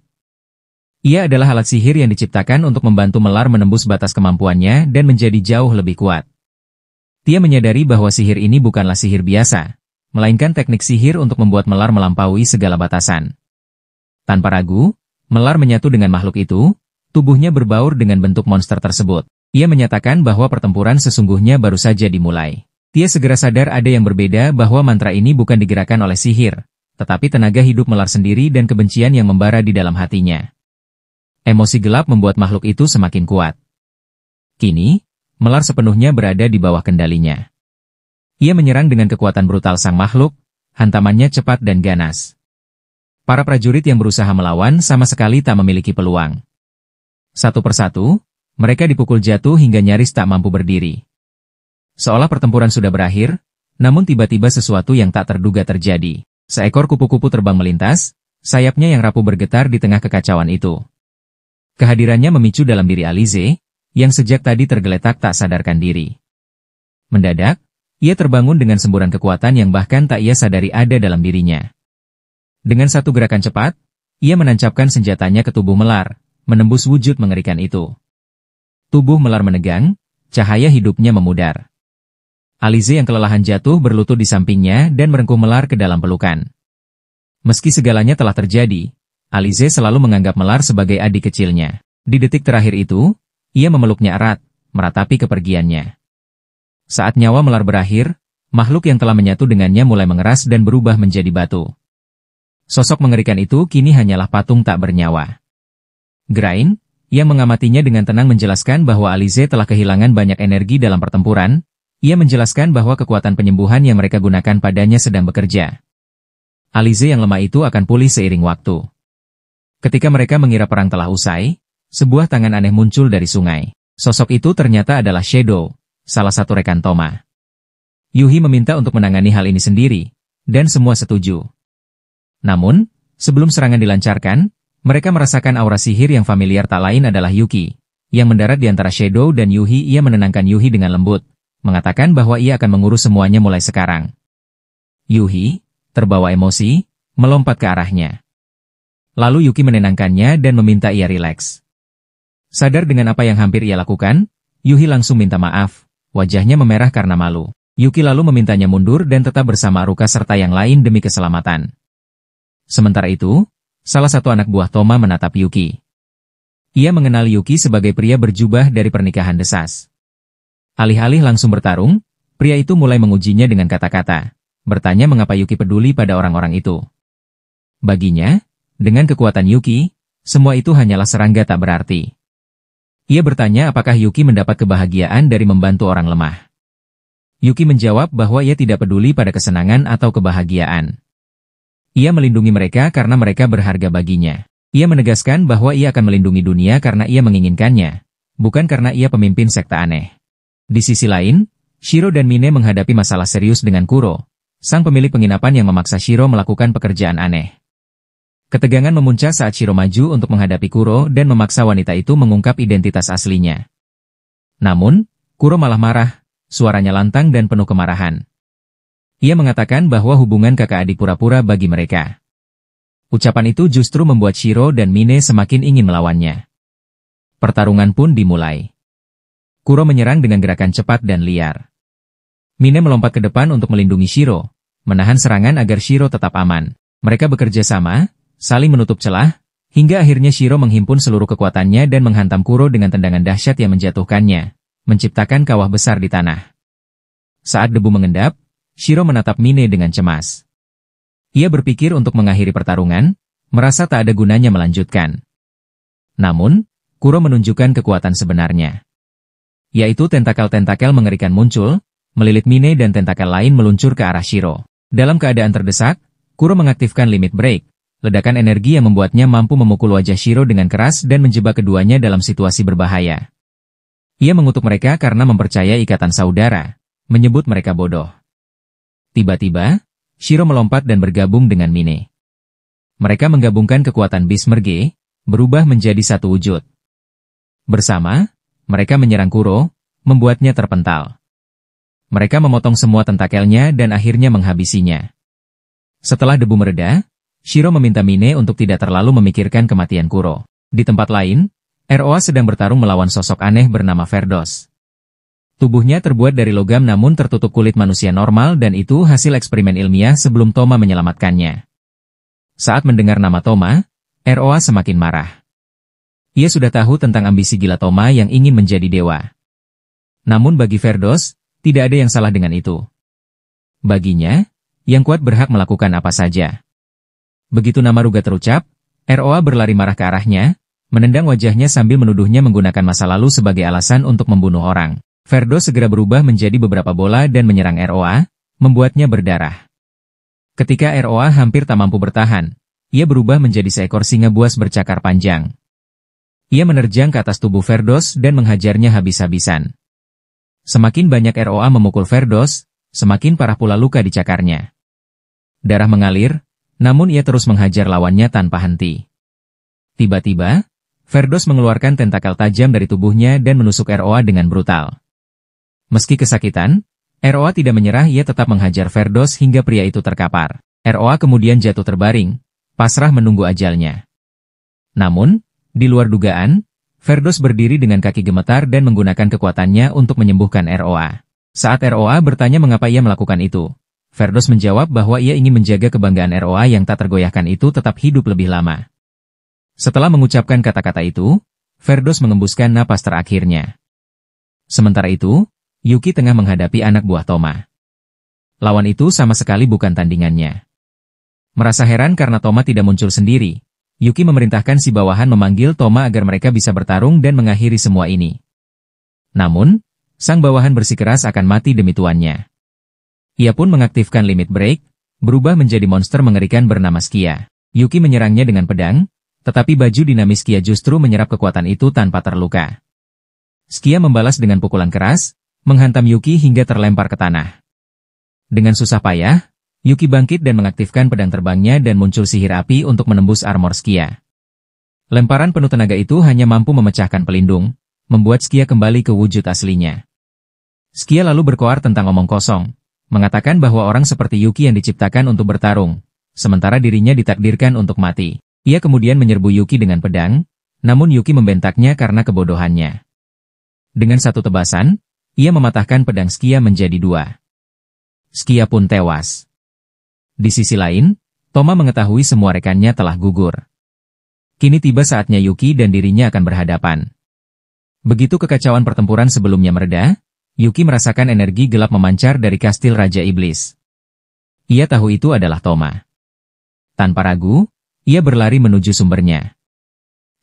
[SPEAKER 1] Ia adalah alat sihir yang diciptakan untuk membantu Melar menembus batas kemampuannya dan menjadi jauh lebih kuat. Dia menyadari bahwa sihir ini bukanlah sihir biasa, melainkan teknik sihir untuk membuat Melar melampaui segala batasan. Tanpa ragu, Melar menyatu dengan makhluk itu, tubuhnya berbaur dengan bentuk monster tersebut. Ia menyatakan bahwa pertempuran sesungguhnya baru saja dimulai. Dia segera sadar ada yang berbeda bahwa mantra ini bukan digerakkan oleh sihir, tetapi tenaga hidup Melar sendiri dan kebencian yang membara di dalam hatinya. Emosi gelap membuat makhluk itu semakin kuat. Kini, Melar sepenuhnya berada di bawah kendalinya. Ia menyerang dengan kekuatan brutal sang makhluk, hantamannya cepat dan ganas. Para prajurit yang berusaha melawan sama sekali tak memiliki peluang. Satu persatu, mereka dipukul jatuh hingga nyaris tak mampu berdiri. Seolah pertempuran sudah berakhir, namun tiba-tiba sesuatu yang tak terduga terjadi. Seekor kupu-kupu terbang melintas, sayapnya yang rapuh bergetar di tengah kekacauan itu. Kehadirannya memicu dalam diri Alize, yang sejak tadi tergeletak tak sadarkan diri. Mendadak, ia terbangun dengan semburan kekuatan yang bahkan tak ia sadari ada dalam dirinya. Dengan satu gerakan cepat, ia menancapkan senjatanya ke tubuh Melar, menembus wujud mengerikan itu. Tubuh Melar menegang, cahaya hidupnya memudar. Alize yang kelelahan jatuh berlutut di sampingnya dan merengkuh Melar ke dalam pelukan. Meski segalanya telah terjadi, Alize selalu menganggap Melar sebagai adik kecilnya. Di detik terakhir itu, ia memeluknya erat, meratapi kepergiannya. Saat nyawa Melar berakhir, makhluk yang telah menyatu dengannya mulai mengeras dan berubah menjadi batu. Sosok mengerikan itu kini hanyalah patung tak bernyawa. Grain, yang mengamatinya dengan tenang menjelaskan bahwa Alize telah kehilangan banyak energi dalam pertempuran. Ia menjelaskan bahwa kekuatan penyembuhan yang mereka gunakan padanya sedang bekerja. Alize yang lemah itu akan pulih seiring waktu. Ketika mereka mengira perang telah usai, sebuah tangan aneh muncul dari sungai. Sosok itu ternyata adalah Shadow, salah satu rekan Thoma. Yuhi meminta untuk menangani hal ini sendiri, dan semua setuju. Namun, sebelum serangan dilancarkan, mereka merasakan aura sihir yang familiar tak lain adalah Yuki, yang mendarat di antara Shadow dan Yuhi. Ia menenangkan Yuhi dengan lembut, mengatakan bahwa ia akan mengurus semuanya mulai sekarang. Yuhi, terbawa emosi, melompat ke arahnya. Lalu Yuki menenangkannya dan meminta ia rileks. Sadar dengan apa yang hampir ia lakukan, Yuhi langsung minta maaf, wajahnya memerah karena malu. Yuki lalu memintanya mundur dan tetap bersama Aruka serta yang lain demi keselamatan. Sementara itu, salah satu anak buah Thoma menatap Yuki. Ia mengenal Yuki sebagai pria berjubah dari pernikahan desas. Alih-alih langsung bertarung, pria itu mulai mengujinya dengan kata-kata, bertanya mengapa Yuki peduli pada orang-orang itu. Baginya, dengan kekuatan Yuki, semua itu hanyalah serangga tak berarti. Ia bertanya apakah Yuki mendapat kebahagiaan dari membantu orang lemah. Yuki menjawab bahwa ia tidak peduli pada kesenangan atau kebahagiaan. Ia melindungi mereka karena mereka berharga baginya. Ia menegaskan bahwa ia akan melindungi dunia karena ia menginginkannya, bukan karena ia pemimpin sekte aneh. Di sisi lain, Shiro dan Mine menghadapi masalah serius dengan Kuro, sang pemilik penginapan yang memaksa Shiro melakukan pekerjaan aneh. Ketegangan memuncak saat Shiro maju untuk menghadapi Kuro dan memaksa wanita itu mengungkap identitas aslinya. Namun, Kuro malah marah, suaranya lantang dan penuh kemarahan. Ia mengatakan bahwa hubungan kakak adik pura-pura bagi mereka. Ucapan itu justru membuat Shiro dan Mine semakin ingin melawannya. Pertarungan pun dimulai. Kuro menyerang dengan gerakan cepat dan liar. Mine melompat ke depan untuk melindungi Shiro, menahan serangan agar Shiro tetap aman. Mereka bekerja sama, saling menutup celah, hingga akhirnya Shiro menghimpun seluruh kekuatannya dan menghantam Kuro dengan tendangan dahsyat yang menjatuhkannya, menciptakan kawah besar di tanah. Saat debu mengendap, Shiro menatap Mine dengan cemas. Ia berpikir untuk mengakhiri pertarungan, merasa tak ada gunanya melanjutkan. Namun, Kuro menunjukkan kekuatan sebenarnya. Yaitu tentakel-tentakel mengerikan muncul, melilit Mine dan tentakel lain meluncur ke arah Shiro. Dalam keadaan terdesak, Kuro mengaktifkan limit break, ledakan energi yang membuatnya mampu memukul wajah Shiro dengan keras dan menjebak keduanya dalam situasi berbahaya. Ia mengutuk mereka karena mempercayai ikatan saudara, menyebut mereka bodoh. Tiba-tiba, Shiro melompat dan bergabung dengan Mine. Mereka menggabungkan kekuatan Bismerge, berubah menjadi satu wujud. Bersama, mereka menyerang Kuro, membuatnya terpental. Mereka memotong semua tentakelnya dan akhirnya menghabisinya. Setelah debu mereda, Shiro meminta Mine untuk tidak terlalu memikirkan kematian Kuro. Di tempat lain, ROA sedang bertarung melawan sosok aneh bernama Ferdos. Tubuhnya terbuat dari logam namun tertutup kulit manusia normal dan itu hasil eksperimen ilmiah sebelum Thoma menyelamatkannya. Saat mendengar nama Thoma, ROA semakin marah. Ia sudah tahu tentang ambisi gila Thoma yang ingin menjadi dewa. Namun bagi Ferdos, tidak ada yang salah dengan itu. Baginya, yang kuat berhak melakukan apa saja. Begitu nama Ruga terucap, ROA berlari marah ke arahnya, menendang wajahnya sambil menuduhnya menggunakan masa lalu sebagai alasan untuk membunuh orang. Ferdos segera berubah menjadi beberapa bola dan menyerang ROA, membuatnya berdarah. Ketika ROA hampir tak mampu bertahan, ia berubah menjadi seekor singa buas bercakar panjang. Ia menerjang ke atas tubuh Ferdoz dan menghajarnya habis-habisan. Semakin banyak ROA memukul Ferdoz, semakin parah pula luka di cakarnya. Darah mengalir, namun ia terus menghajar lawannya tanpa henti. Tiba-tiba, Ferdoz mengeluarkan tentakel tajam dari tubuhnya dan menusuk ROA dengan brutal. Meski kesakitan, ROA tidak menyerah, ia tetap menghajar Ferdoz hingga pria itu terkapar. ROA kemudian jatuh terbaring, pasrah menunggu ajalnya. Namun, di luar dugaan, Ferdoz berdiri dengan kaki gemetar dan menggunakan kekuatannya untuk menyembuhkan ROA. Saat ROA bertanya mengapa ia melakukan itu, Ferdoz menjawab bahwa ia ingin menjaga kebanggaan ROA yang tak tergoyahkan itu tetap hidup lebih lama. Setelah mengucapkan kata-kata itu, Ferdoz mengembuskan napas terakhirnya. Sementara itu, Yuki tengah menghadapi anak buah Toma. Lawan itu sama sekali bukan tandingannya. Merasa heran karena Toma tidak muncul sendiri, Yuki memerintahkan si bawahan memanggil Toma agar mereka bisa bertarung dan mengakhiri semua ini. Namun, sang bawahan bersikeras akan mati demi tuannya. Ia pun mengaktifkan limit break, berubah menjadi monster mengerikan bernama Skia. Yuki menyerangnya dengan pedang, tetapi baju dinamis Skia justru menyerap kekuatan itu tanpa terluka. Skia membalas dengan pukulan keras, menghantam Yuki hingga terlempar ke tanah. Dengan susah payah, Yuki bangkit dan mengaktifkan pedang terbangnya dan muncul sihir api untuk menembus armor Skia. Lemparan penuh tenaga itu hanya mampu memecahkan pelindung, membuat Skia kembali ke wujud aslinya. Skia lalu berkoar tentang omong kosong, mengatakan bahwa orang seperti Yuki yang diciptakan untuk bertarung, sementara dirinya ditakdirkan untuk mati. Ia kemudian menyerbu Yuki dengan pedang, namun Yuki membentaknya karena kebodohannya. Dengan satu tebasan, ia mematahkan pedang Skia menjadi dua. Skia pun tewas. Di sisi lain, Toma mengetahui semua rekannya telah gugur. Kini tiba saatnya Yuki dan dirinya akan berhadapan. Begitu kekacauan pertempuran sebelumnya mereda, Yuki merasakan energi gelap memancar dari kastil Raja Iblis. Ia tahu itu adalah Toma. Tanpa ragu, ia berlari menuju sumbernya.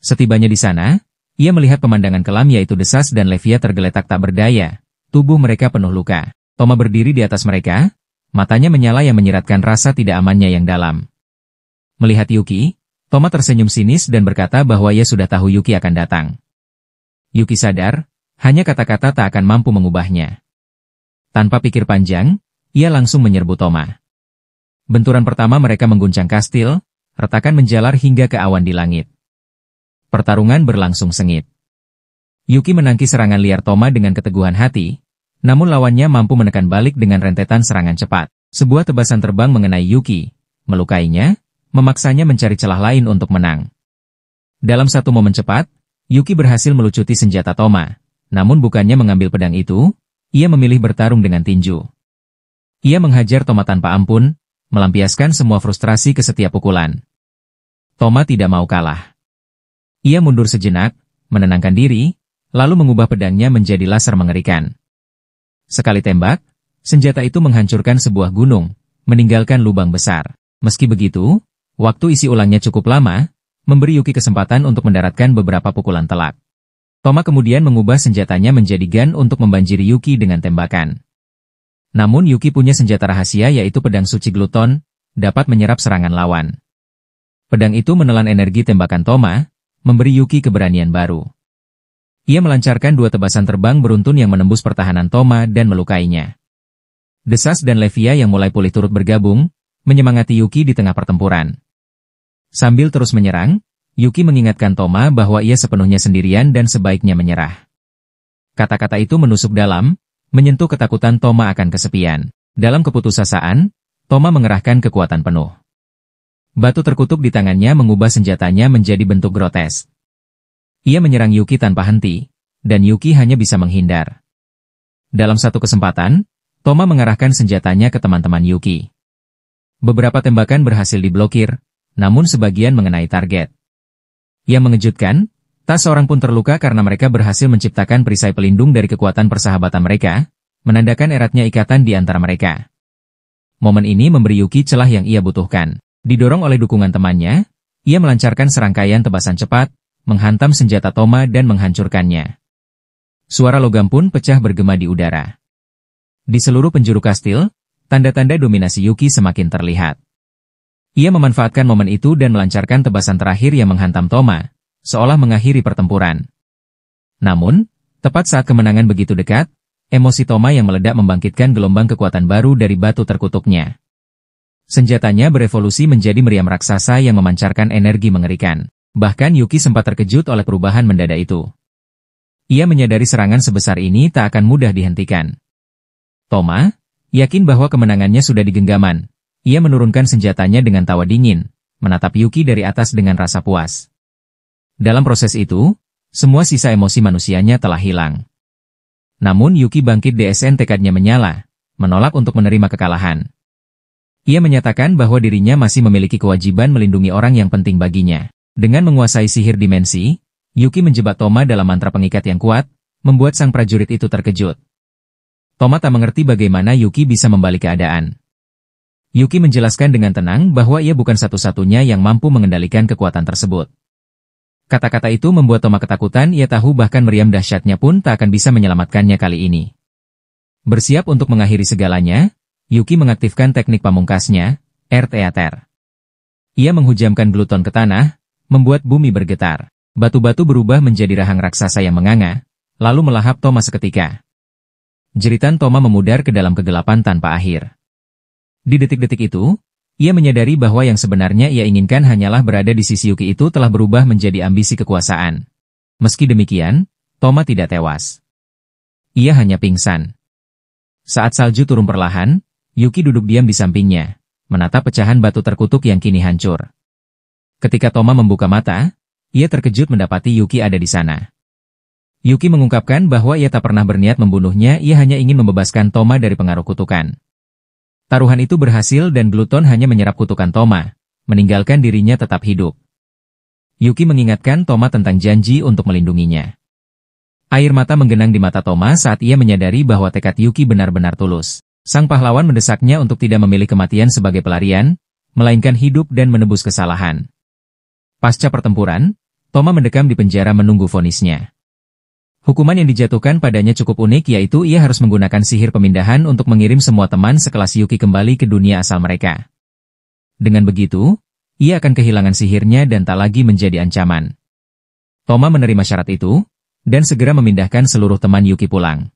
[SPEAKER 1] Setibanya di sana, ia melihat pemandangan kelam yaitu Desas dan Levia tergeletak tak berdaya, tubuh mereka penuh luka. Toma berdiri di atas mereka, matanya menyala yang menyiratkan rasa tidak amannya yang dalam. Melihat Yuki, Toma tersenyum sinis dan berkata bahwa ia sudah tahu Yuki akan datang. Yuki sadar, hanya kata-kata tak akan mampu mengubahnya. Tanpa pikir panjang, ia langsung menyerbu Toma. Benturan pertama mereka mengguncang kastil, retakan menjalar hingga ke awan di langit. Pertarungan berlangsung sengit. Yuki menangkis serangan liar Toma dengan keteguhan hati, namun lawannya mampu menekan balik dengan rentetan serangan cepat. Sebuah tebasan terbang mengenai Yuki, melukainya, memaksanya mencari celah lain untuk menang. Dalam satu momen cepat, Yuki berhasil melucuti senjata Toma, namun bukannya mengambil pedang itu, ia memilih bertarung dengan tinju. Ia menghajar Toma tanpa ampun, melampiaskan semua frustrasi ke setiap pukulan. Toma tidak mau kalah. Ia mundur sejenak, menenangkan diri, lalu mengubah pedangnya menjadi laser mengerikan. Sekali tembak, senjata itu menghancurkan sebuah gunung, meninggalkan lubang besar. Meski begitu, waktu isi ulangnya cukup lama, memberi Yuki kesempatan untuk mendaratkan beberapa pukulan telak. Toma kemudian mengubah senjatanya menjadi gun untuk membanjiri Yuki dengan tembakan. Namun Yuki punya senjata rahasia yaitu pedang suci Gluton, dapat menyerap serangan lawan. Pedang itu menelan energi tembakan Toma, memberi Yuki keberanian baru. Ia melancarkan dua tebasan terbang beruntun yang menembus pertahanan Toma dan melukainya. Desas dan Levia yang mulai pulih turut bergabung, menyemangati Yuki di tengah pertempuran. Sambil terus menyerang, Yuki mengingatkan Toma bahwa ia sepenuhnya sendirian dan sebaiknya menyerah. Kata-kata itu menusuk dalam, menyentuh ketakutan Toma akan kesepian. Dalam keputusasaan, Toma mengerahkan kekuatan penuh. Batu terkutuk di tangannya mengubah senjatanya menjadi bentuk grotes. Ia menyerang Yuki tanpa henti, dan Yuki hanya bisa menghindar. Dalam satu kesempatan, Toma mengarahkan senjatanya ke teman-teman Yuki. Beberapa tembakan berhasil diblokir, namun sebagian mengenai target. Yang mengejutkan, tak seorang pun terluka karena mereka berhasil menciptakan perisai pelindung dari kekuatan persahabatan mereka, menandakan eratnya ikatan di antara mereka. Momen ini memberi Yuki celah yang ia butuhkan. Didorong oleh dukungan temannya, ia melancarkan serangkaian tebasan cepat, menghantam senjata Toma dan menghancurkannya. Suara logam pun pecah bergema di udara. Di seluruh penjuru kastil, tanda-tanda dominasi Yuki semakin terlihat. Ia memanfaatkan momen itu dan melancarkan tebasan terakhir yang menghantam Toma, seolah mengakhiri pertempuran. Namun, tepat saat kemenangan begitu dekat, emosi Toma yang meledak membangkitkan gelombang kekuatan baru dari batu terkutuknya. Senjatanya berevolusi menjadi meriam raksasa yang memancarkan energi mengerikan. Bahkan Yuki sempat terkejut oleh perubahan mendadak itu. Ia menyadari serangan sebesar ini tak akan mudah dihentikan. Toma, yakin bahwa kemenangannya sudah di genggaman. Ia menurunkan senjatanya dengan tawa dingin, menatap Yuki dari atas dengan rasa puas. Dalam proses itu, semua sisa emosi manusianya telah hilang. Namun Yuki bangkit DSN tekadnya menyala, menolak untuk menerima kekalahan. Ia menyatakan bahwa dirinya masih memiliki kewajiban melindungi orang yang penting baginya. Dengan menguasai sihir dimensi, Yuki menjebak Toma dalam mantra pengikat yang kuat, membuat sang prajurit itu terkejut. Toma tak mengerti bagaimana Yuki bisa membalik keadaan. Yuki menjelaskan dengan tenang bahwa ia bukan satu-satunya yang mampu mengendalikan kekuatan tersebut. Kata-kata itu membuat Toma ketakutan, ia tahu bahkan meriam dahsyatnya pun tak akan bisa menyelamatkannya kali ini. Bersiap untuk mengakhiri segalanya, Yuki mengaktifkan teknik pamungkasnya, Air Theater. Ia menghujamkan gluton ke tanah, membuat bumi bergetar. Batu-batu berubah menjadi rahang raksasa yang menganga, lalu melahap Toma seketika. Jeritan Toma memudar ke dalam kegelapan tanpa akhir. Di detik-detik itu, ia menyadari bahwa yang sebenarnya ia inginkan hanyalah berada di sisi Yuki itu telah berubah menjadi ambisi kekuasaan. Meski demikian, Toma tidak tewas. Ia hanya pingsan. Saat salju turun perlahan, Yuki duduk diam di sampingnya, menatap pecahan batu terkutuk yang kini hancur. Ketika Toma membuka mata, ia terkejut mendapati Yuki ada di sana. Yuki mengungkapkan bahwa ia tak pernah berniat membunuhnya, ia hanya ingin membebaskan Toma dari pengaruh kutukan. Taruhan itu berhasil dan gluton hanya menyerap kutukan Toma, meninggalkan dirinya tetap hidup. Yuki mengingatkan Toma tentang janji untuk melindunginya. Air mata menggenang di mata Toma saat ia menyadari bahwa tekad Yuki benar-benar tulus. Sang pahlawan mendesaknya untuk tidak memilih kematian sebagai pelarian, melainkan hidup dan menebus kesalahan. Pasca pertempuran, Toma mendekam di penjara menunggu vonisnya. Hukuman yang dijatuhkan padanya cukup unik, yaitu ia harus menggunakan sihir pemindahan untuk mengirim semua teman sekelas Yuki kembali ke dunia asal mereka. Dengan begitu, ia akan kehilangan sihirnya dan tak lagi menjadi ancaman. Toma menerima syarat itu, dan segera memindahkan seluruh teman Yuki pulang.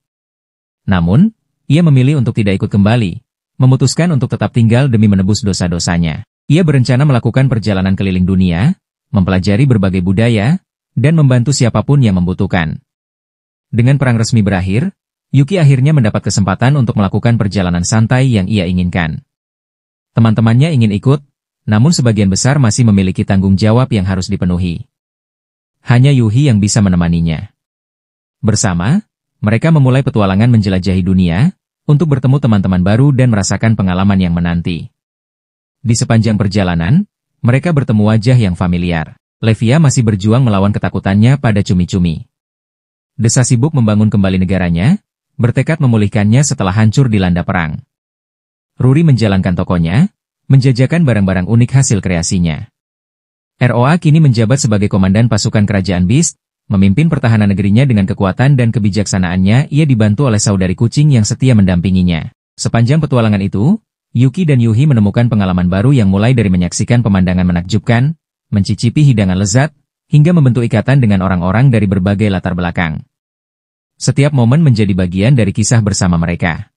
[SPEAKER 1] Namun, ia memilih untuk tidak ikut kembali, memutuskan untuk tetap tinggal demi menebus dosa-dosanya. Ia berencana melakukan perjalanan keliling dunia, mempelajari berbagai budaya, dan membantu siapapun yang membutuhkan. Dengan perang resmi berakhir, Yuki akhirnya mendapat kesempatan untuk melakukan perjalanan santai yang ia inginkan. Teman-temannya ingin ikut, namun sebagian besar masih memiliki tanggung jawab yang harus dipenuhi. Hanya Yuhi yang bisa menemaninya. Bersama, mereka memulai petualangan menjelajahi dunia, untuk bertemu teman-teman baru dan merasakan pengalaman yang menanti. Di sepanjang perjalanan, mereka bertemu wajah yang familiar. Levia masih berjuang melawan ketakutannya pada cumi-cumi. Desa sibuk membangun kembali negaranya, bertekad memulihkannya setelah hancur dilanda perang. Ruri menjalankan tokonya, menjajakan barang-barang unik hasil kreasinya. ROA kini menjabat sebagai komandan pasukan kerajaan Beast, memimpin pertahanan negerinya dengan kekuatan dan kebijaksanaannya. Ia dibantu oleh saudari kucing yang setia mendampinginya. Sepanjang petualangan itu, Yuki dan Yuhi menemukan pengalaman baru yang mulai dari menyaksikan pemandangan menakjubkan, mencicipi hidangan lezat, hingga membentuk ikatan dengan orang-orang dari berbagai latar belakang. Setiap momen menjadi bagian dari kisah bersama mereka.